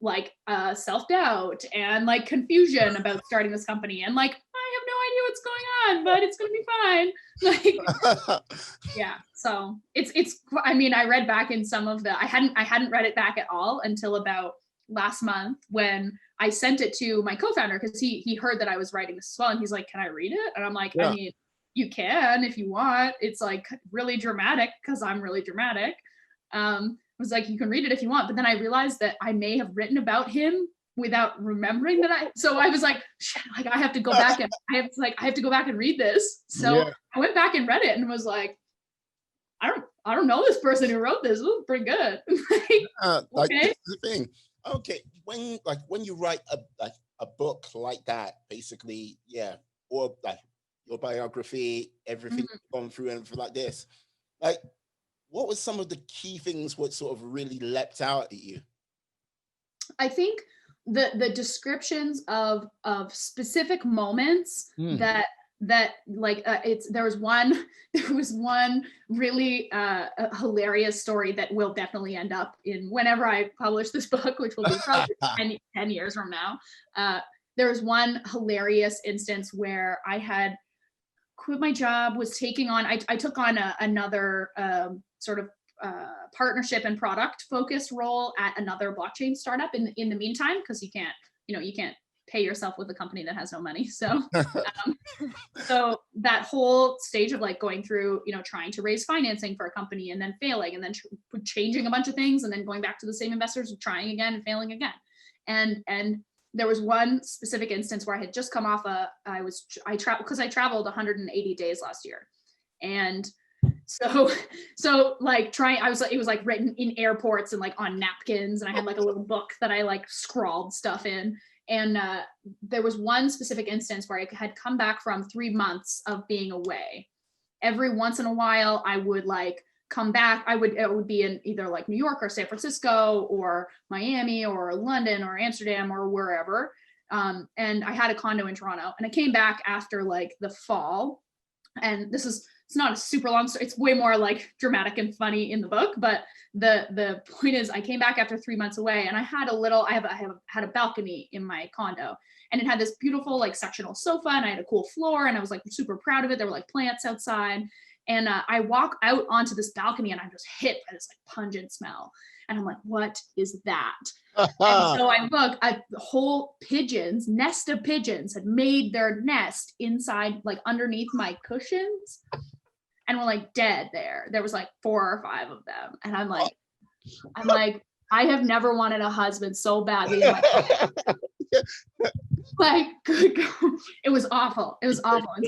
like self-doubt and like confusion about starting this company, and like I have no idea what's going on, but it's gonna be fine. Like yeah. So it's I mean, I read back in some of the I hadn't read it back at all until about last month, when I sent it to my co-founder, because he heard that I was writing this as well, and he's like, can I read it? And I'm like, I mean, you can if you want. It's like really dramatic, because I'm really dramatic. I was like, you can read it if you want. But then I realized that I may have written about him without remembering that so I was like, shit, like I have to go back and I have to go back and read this. So I went back and read it and was like, I don't know this person who wrote this. It was pretty good. Like this is the thing. Okay, when you write a book like that, basically, or like your biography, everything you've gone through and everything like this, like what was some of the key things what sort of really leapt out at you? I think the descriptions of specific moments that that like there was one really hilarious story that will definitely end up in whenever I publish this book, which will be probably 10 years from now. There was one hilarious instance where I had quit my job, was taking on, I took on another sort of partnership and product focused role at another blockchain startup in the meantime, because you can't pay yourself with a company that has no money. So so that whole stage of like going through, trying to raise financing for a company and then failing and then changing a bunch of things and then going back to the same investors, trying again and failing again. And there was one specific instance where I had just come off I traveled 180 days last year. And so like it was like written in airports and like on napkins, and I had like a little book that I like scrawled stuff in. And there was one specific instance where I had come back from 3 months of being away. Every once in a while, I would like come back. It would be in either like New York or San Francisco or Miami or London or Amsterdam or wherever. And I had a condo in Toronto, and I came back after like the fall. And it's not a super long story. It's way more like dramatic and funny in the book, but the point is I came back after 3 months away, and I had had a balcony in my condo, and it had this beautiful like sectional sofa, and I had a cool floor, and I was like super proud of it. There were like plants outside, and I walk out onto this balcony, and I'm just hit by this like pungent smell, and I'm like, what is that? And so I look at the whole nest of pigeons had made their nest inside, like underneath my cushions, and were like dead there. There was like 4 or 5 of them. And I'm like, I have never wanted a husband so badly in my life. Like, good God. It was awful. It was awful. And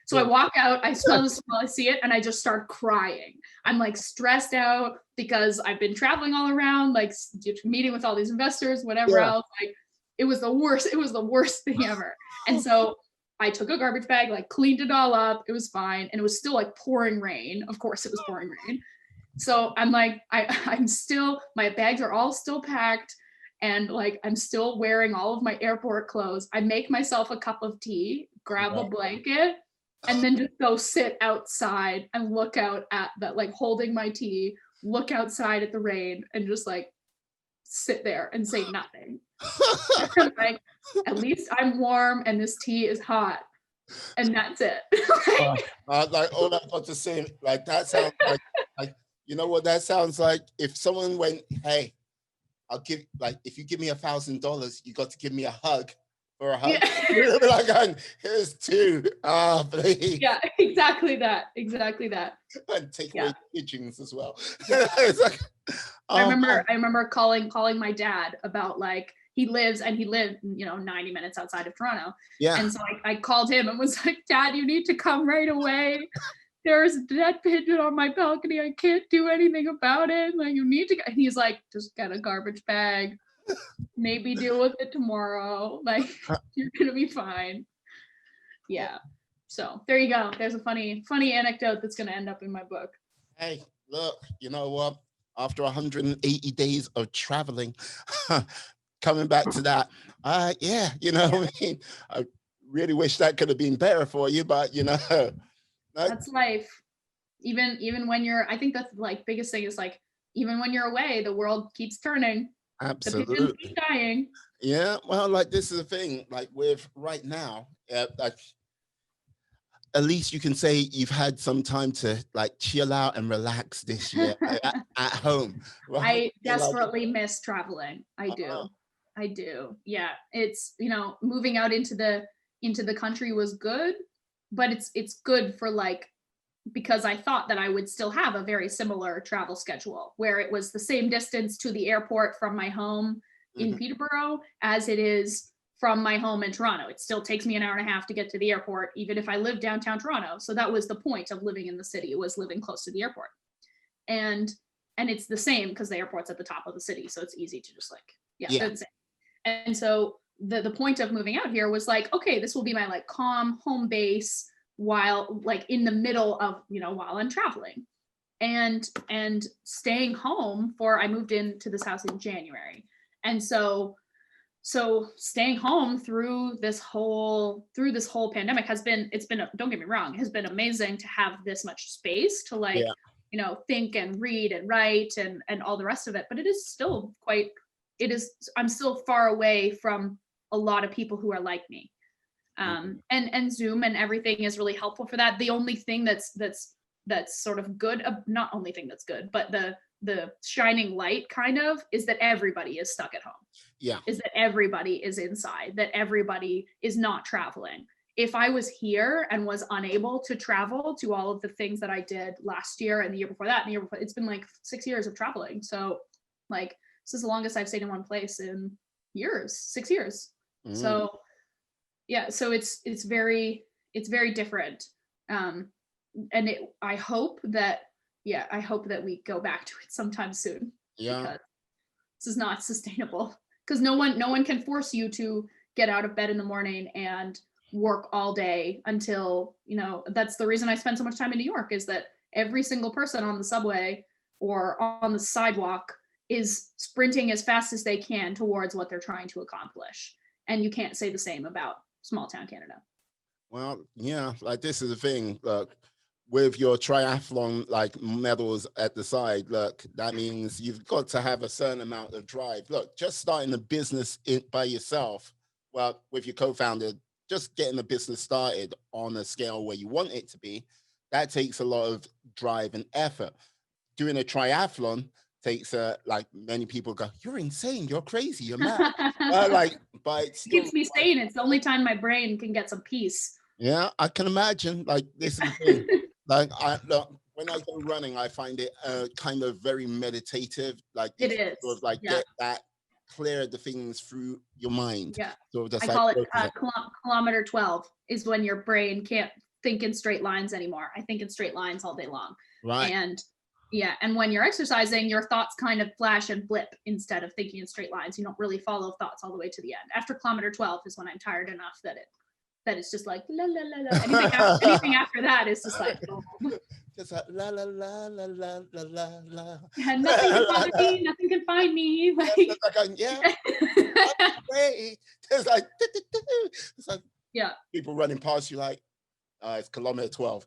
so I walk out, I smell the smell, I see it, and I just start crying. I'm like stressed out because I've been traveling all around, like meeting with all these investors, whatever else. Like, it was the worst. It was the worst thing ever. And so I took a garbage bag, like cleaned it all up. It was fine. And it was still like pouring rain. Of course it was pouring rain. So I'm like, I'm still, my bags are all still packed. And like, I'm still wearing all of my airport clothes. I make myself a cup of tea, grab a blanket, and then just go sit outside and look out at that, like holding my tea, look outside at the rain, and just like sit there and say nothing. Like, at least I'm warm and this tea is hot, and that's it. Like all I've got to say, like that sounds like you know what that sounds like? If someone went, hey, I'll give, like, if you give me $1,000, you got to give me a hug for a hug. Yeah. Like, here's 2. Please. Yeah, exactly that. And take away pigeons as well. It's like, I remember calling my dad about like, he lived 90 minutes outside of Toronto. Yeah. And so I called him and was like, Dad, you need to come right away. There's a dead pigeon on my balcony. I can't do anything about it. Like, you need to go. And he's like, just get a garbage bag. Maybe deal with it tomorrow. Like, you're gonna be fine. Yeah. So there you go. There's a funny anecdote that's gonna end up in my book. Hey, look, you know what? After 180 days of traveling, coming back to that, you know what I mean? I really wish that could have been better for you, but you know. That's life. Even when you're, I think that's like biggest thing is like, even when you're away, the world keeps turning. Absolutely. The pigeons keep dying. Yeah, well, like this is the thing, like with right now, like at least you can say you've had some time to like chill out and relax this year at home. Right? I desperately miss traveling. I do. Yeah, it's, moving out into the country was good, but it's good for like, because I thought that I would still have a very similar travel schedule where it was the same distance to the airport from my home in Peterborough as it is from my home in Toronto. It still takes me an hour and a half to get to the airport, even if I live downtown Toronto. So that was the point of living in the city. It was living close to the airport. And it's the same because the airport's at the top of the city. So it's easy to just like, they're the same. And so the point of moving out here was like, okay, this will be my like calm home base while like in the middle of, while I'm traveling and staying home I moved into this house in January. And so so staying home through this whole pandemic don't get me wrong, has been amazing to have this much space to like, think and read and write and all the rest of it. But it is still I'm still far away from a lot of people who are like me. And Zoom and everything is really helpful for that. The only thing that's sort of good, not only thing that's good, but the shining light kind of is that everybody is stuck at home. Yeah. Is that everybody is inside, that everybody is not traveling. If I was here and was unable to travel to all of the things that I did last year and the year before that, and the year before, it's been like 6 years of traveling. So like, this is the longest I've stayed in one place in years, 6 years. So yeah, so it's very different. And I hope that we go back to it sometime soon. Yeah. Because this is not sustainable. Because no one can force you to get out of bed in the morning and work all day until, that's the reason I spend so much time in New York, is that every single person on the subway or on the sidewalk is sprinting as fast as they can towards what they're trying to accomplish. And you can't say the same about small town Canada. Well, yeah, like this is the thing. Look, with your triathlon like medals at the side, look, that means you've got to have a certain amount of drive. Look, just starting a business by yourself, well, with your co-founder, just getting the business started on a scale where you want it to be, that takes a lot of drive and effort. Doing a triathlon takes like many people go, you're insane, you're crazy, you're mad. But it keeps me sane. It's the only time my brain can get some peace. Yeah, I can imagine. Like this is the thing. Like when I go running, I find it kind of very meditative. Like it is sort of like get that clear the things through your mind. Yeah, so just I call it kilometer 12 is when your brain can't think in straight lines anymore. I think in straight lines all day long. Right. And when you're exercising, your thoughts kind of flash and blip instead of thinking in straight lines. You don't really follow thoughts all the way to the end. After kilometer 12 is when I'm tired enough that it's just like la la la la. Anything after that is just like just like la la la la la la la la. Yeah, nothing can bother me, nothing can find me. Like great. It's like people running past you like it's kilometer 12.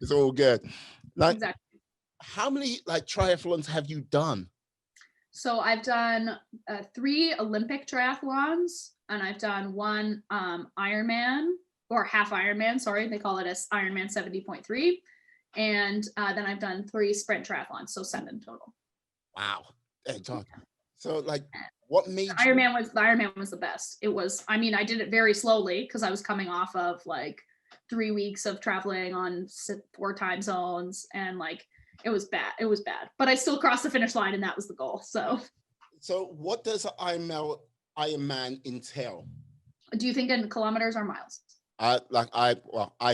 It's all good. Like, exactly. How many like triathlons have you done? So I've done 3 Olympic triathlons, and I've done 1 Ironman or half Ironman. Sorry, they call it as Ironman 70.3, and then I've done 3 sprint triathlons, so 7 total. Wow. Hey, John. So like, what made Ironman was the best. It was. I mean, I did it very slowly because I was coming off of like 3 weeks of traveling on 4 time zones, and like it was bad. But I still crossed the finish line, and that was the goal. So what does Ironman entail? Do you think in kilometers or miles? I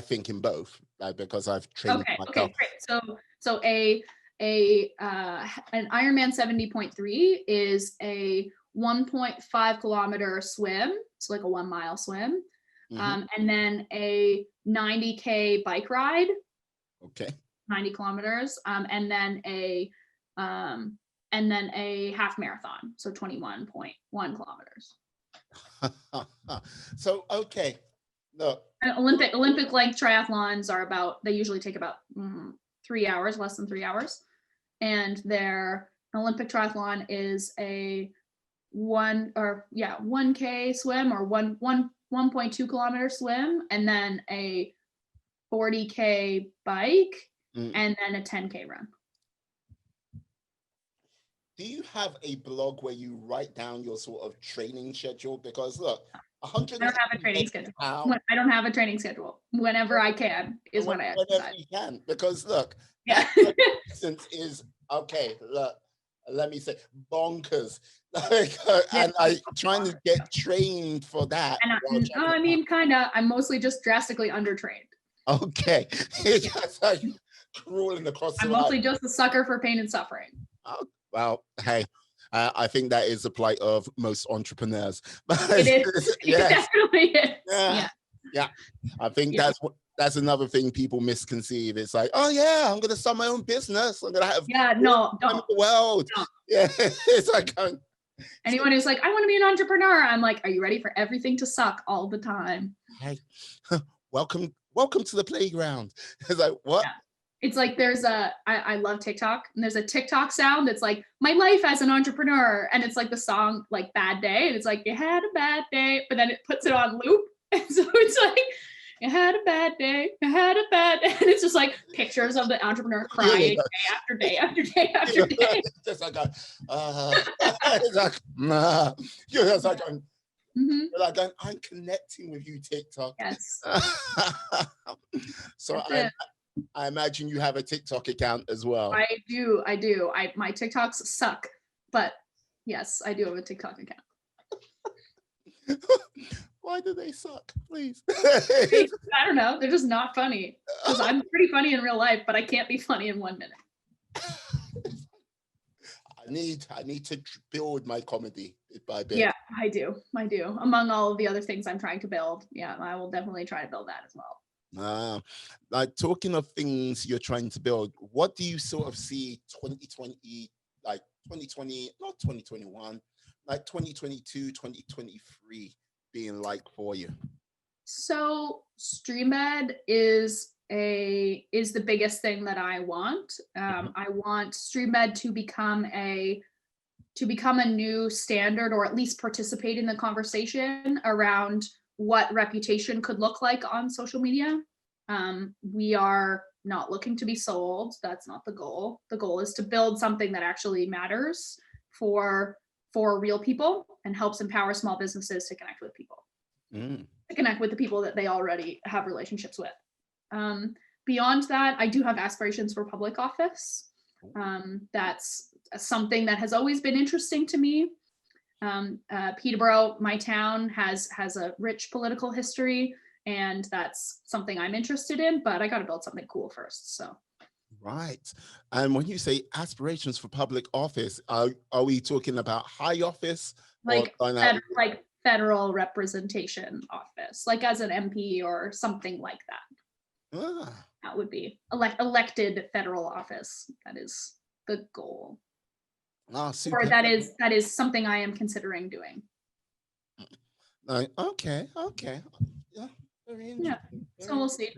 think in both, because I've trained myself. Okay, great. So an Ironman 70.3 is a 1.5 kilometer swim, so like a 1 mile swim. And then a 90K bike ride. Okay. 90 kilometers. And then a half marathon, so 21.1 kilometers. So okay. Look. Olympic length triathlons they usually take about 3 hours, less than 3 hours. And their Olympic triathlon is a 1K swim or 1.2 kilometer swim, and then a 40K bike, and then a 10K run. Do you have a blog where you write down your sort of training schedule? Because look, 100. I don't have a training schedule. I don't have a training schedule. Whenever I can is when I exercise. Whenever you can, because look, distance is okay. Look, let me say bonkers. And I trying to get trained for that. I mean, kind of. I'm mostly just drastically undertrained. Okay, it's just like crawling across. I'm mostly just a sucker for pain and suffering. Oh, well, hey, I think that is the plight of most entrepreneurs. It is. It definitely is. Yeah. I think that's another thing people misconceive. It's like, oh yeah, I'm gonna start my own business. I'm gonna have no, don't. The world. No. Yeah, it's like Anyone who's like, I want to be an entrepreneur, I'm like, are you ready for everything to suck all the time? Hey, welcome to the playground. It's like, what? Yeah. It's like I love TikTok, and there's a TikTok sound that's like, my life as an entrepreneur. And it's like the song, like Bad Day. And it's like, you had a bad day, but then it puts it on loop. And so it's like, you had a bad day, you had a bad day. And it's just like pictures of the entrepreneur crying day after day after day after day. Just like, it's like, nah. You're just like, you're like, I'm connecting with you, TikTok. Yes. So I imagine you have a TikTok account as well. I do. My TikToks suck, but yes, I do have a TikTok account. Why do they suck? Please. I don't know. They're just not funny. Because I'm pretty funny in real life, but I can't be funny in 1 minute. I need to build my comedy bit by bit. Yeah, I do. Among all of the other things I'm trying to build. Yeah, I will definitely try to build that as well. Like, talking of things you're trying to build, what do you sort of see 2020, like 2020, not 2021, like 2022, 2023 being like for you? So Streambed is the biggest thing that I want. I want Streambed to become a new standard, or at least participate in the conversation around what reputation could look like on social media. We are not looking to be sold. That's not the goal. The goal is to build something that actually matters for real people and helps empower small businesses to connect with people, to connect with the people that they already have relationships with. Beyond that, I do have aspirations for public office. That's something that has always been interesting to me. Peterborough, my town, has a rich political history, and that's something I'm interested in, but I got to build something cool first. So. Right. And when you say aspirations for public office, are we talking about high office? Like federal representation office, like as an MP or something like that. That would be elected federal office. That is the goal. Super. Or that is something I am considering doing. Okay. Yeah, very interesting. Yeah. So we'll see.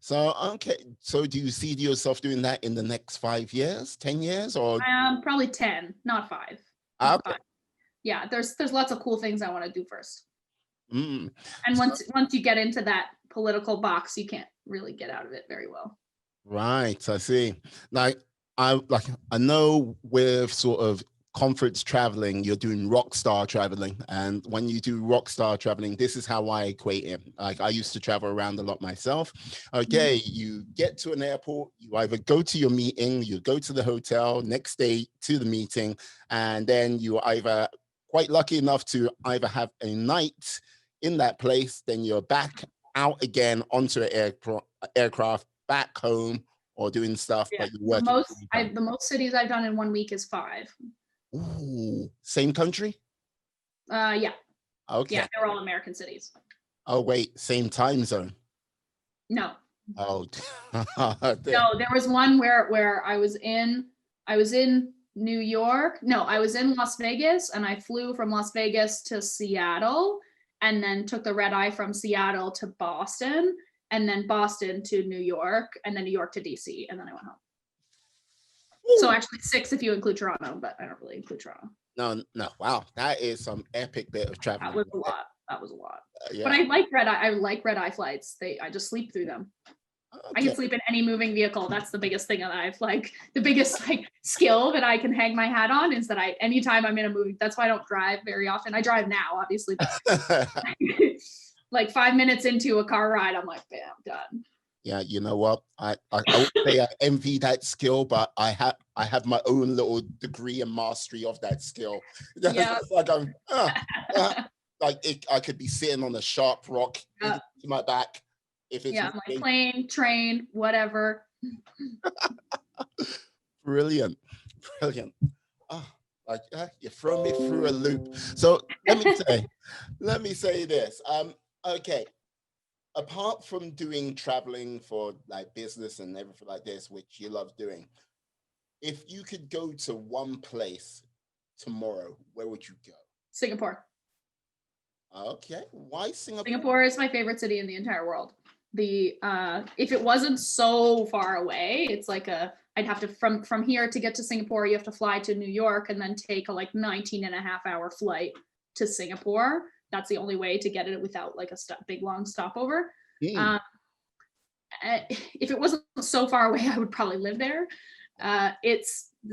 So, okay. So do you see yourself doing that in the next 5 years, 10 years, or? Probably 10, not 5. Okay. 5. Yeah, there's lots of cool things I want to do first. And once you get into that political box, you can't really get out of it very well. Right, I see. I know with sort of conference traveling, you're doing rock star traveling, and when you do rock star traveling, this is how I equate it. Like, I used to travel around a lot myself. Okay, you get to an airport, you either go to your meeting, you go to the hotel, next day to the meeting, and then you're either quite lucky enough to either have a night in that place, then you're back out again onto an aircraft back home, or doing stuff. Yeah. But you're working. The most cities I've done in 1 week is 5. Ooh, same country? Yeah. Okay. Yeah, they're all American cities. Oh wait, same time zone? No. Oh. No, there was one where I was in New York. No, I was in Las Vegas, and I flew from Las Vegas to Seattle, and then took the red eye from Seattle to Boston, and then Boston to New York, and then New York to DC, and then I went home. Ooh. So actually 6 if you include Toronto, but I don't really include Toronto. No. Wow, that is some epic bit of travel. That was a lot. Yeah. But I like red eye. I like red eye flights. I just sleep through them. Okay. I can sleep in any moving vehicle. That's the biggest thing that I've the biggest skill that I can hang my hat on is that anytime I'm in a movie, that's why I don't drive very often. I drive now, obviously, but 5 minutes into a car ride, I'm like, bam, done. Yeah, you know what? I would say I envy that skill, but I have my own little degree and mastery of that skill. Yeah. I could be sitting on a sharp rock to my back. If it's plane, train, whatever. Brilliant. Oh, you throw me through a loop. So let me say this. Okay. Apart from doing traveling for business and everything like this, which you love doing, if you could go to one place tomorrow, where would you go? Singapore. Okay, why Singapore? Singapore is my favorite city in the entire world. If it wasn't so far away, it's like I'd have to from here to get to Singapore, you have to fly to New York and then take a like 19 and a half hour flight to Singapore. That's the only way to get it without like a big long stopover. If it wasn't so far away, I would probably live there.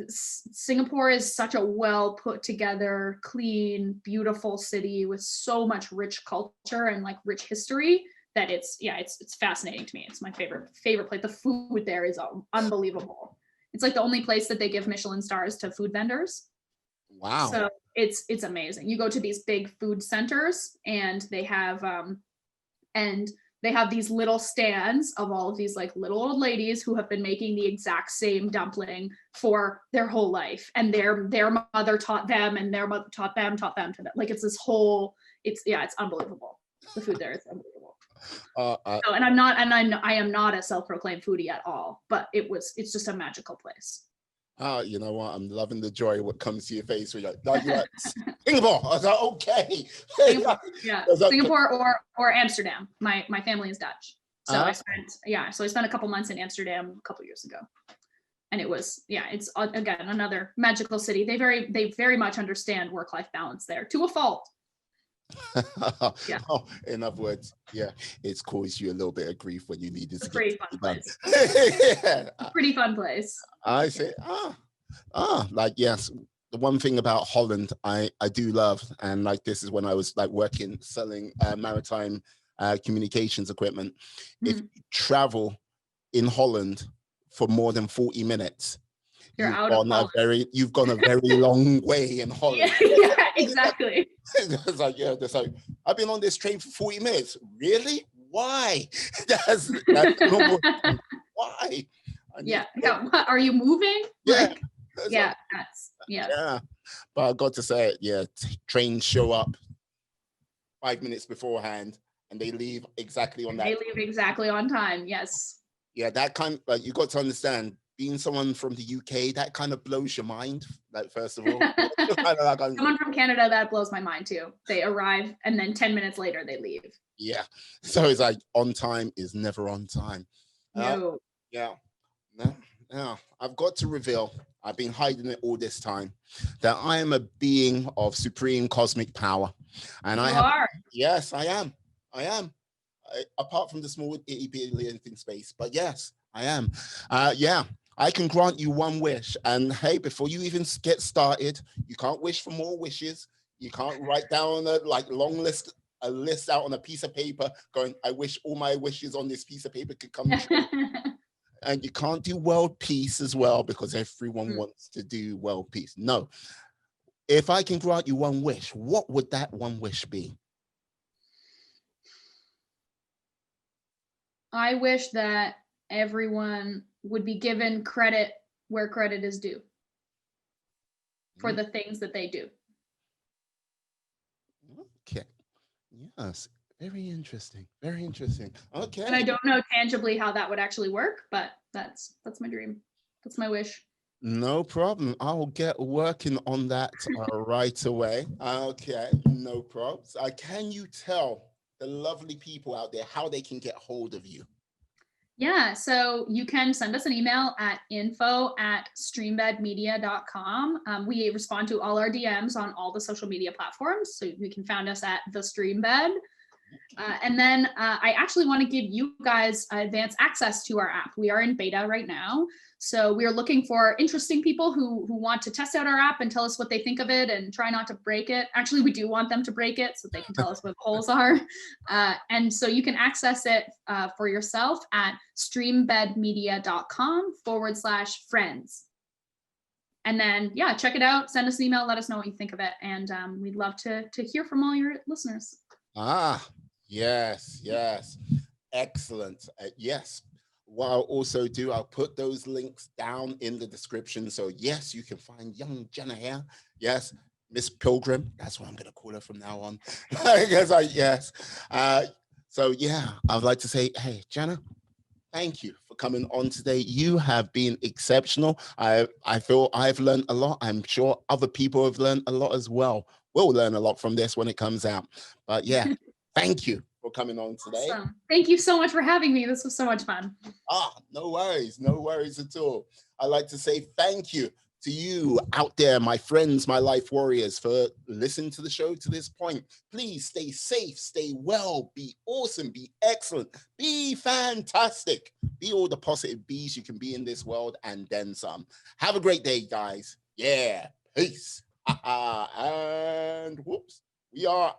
Singapore is such a well put together, clean, beautiful city with so much rich culture and like rich history that it's fascinating to me. It's my favorite place. The food there is unbelievable. It's like the only place that they give Michelin stars to food vendors. Wow. So it's amazing. You go to these big food centers and they have these little stands of all of these like little old ladies who have been making the exact same dumpling for their whole life. And their mother taught them and their mother taught them to them. Like it's this whole, it's unbelievable. The food there is unbelievable. I am not a self-proclaimed foodie at all, but it's just a magical place. You know what? I'm loving the joy what comes to your face when you're like Singapore. I was like, okay. Singapore or Amsterdam. My family is Dutch, so I spent a couple months in Amsterdam a couple years ago, and it's again another magical city. They very much understand work-life balance there to a fault. In other words, it's caused you a little bit of grief when you needed to pretty fun place. Pretty fun place. I say, like, yes, the one thing about Holland I do love, and like this is when I was like working selling maritime communications equipment. If you travel in Holland for more than 40 minutes, you've gone a very long way in Holland. Yeah, exactly. It's like, I've been on this train for 40 minutes. Really? Why? That's normal. Why? What, are you moving? Yeah. But I got to say it. Trains show up 5 minutes beforehand and they leave exactly on that. They leave exactly on time. Yes. Yeah, that kind of, like, you got to understand, being someone from the UK, that kind of blows your mind. Like, first of all, someone from Canada, that blows my mind too. They arrive and then 10 minutes later they leave. Yeah. So it's like on time is never on time. No. No. I've got to reveal, I've been hiding it all this time, that I am a being of supreme cosmic power. And yes, I am. Apart from the small itty bitty in space, but yes, I am. I can grant you one wish. And hey, before you even get started, you can't wish for more wishes. You can't write down a list out on a piece of paper going, I wish all my wishes on this piece of paper could come true. And you can't do world peace as well because everyone wants to do world peace. No. If I can grant you one wish, what would that one wish be? I wish that everyone would be given credit where credit is due for the things that they do. Okay. Yes. Very interesting. Very interesting. Okay. And I don't know tangibly how that would actually work, but that's my dream. That's my wish. No problem. I'll get working on that right away. Okay. No problems. Can you tell the lovely people out there how they can get hold of you? Yeah, so you can send us an email at info@streambedmedia.com. We respond to all our DMs on all the social media platforms, so you can find us at the Streambed. And then I actually want to give you guys advanced access to our app. We are in beta right now. So we are looking for interesting people who want to test out our app and tell us what they think of it and try not to break it. Actually, we do want them to break it so they can tell us what the holes are. And so you can access it for yourself at streambedmedia.com/friends. And then, check it out. Send us an email. Let us know what you think of it. And we'd love to hear from all your listeners. Yes. Excellent. Yes. What I'll also do, I'll put those links down in the description. So yes, you can find young Jenna here. Yes, Miss Pilgrim. That's what I'm going to call her from now on. Yes. So yeah, I'd like to say, hey, Jenna, thank you for coming on today. You have been exceptional. I feel I've learned a lot. I'm sure other people have learned a lot as well. We'll learn a lot from this when it comes out. But yeah, thank you for coming on today. Awesome. Thank you so much for having me. This was so much fun. No worries at all. I'd like to say thank you to you out there, my friends, my life warriors, for listening to the show to this point. Please stay safe, stay well, be awesome, be excellent, be fantastic, be all the positive bees you can be in this world and then some. Have a great day, guys. Yeah, peace. And whoops, we are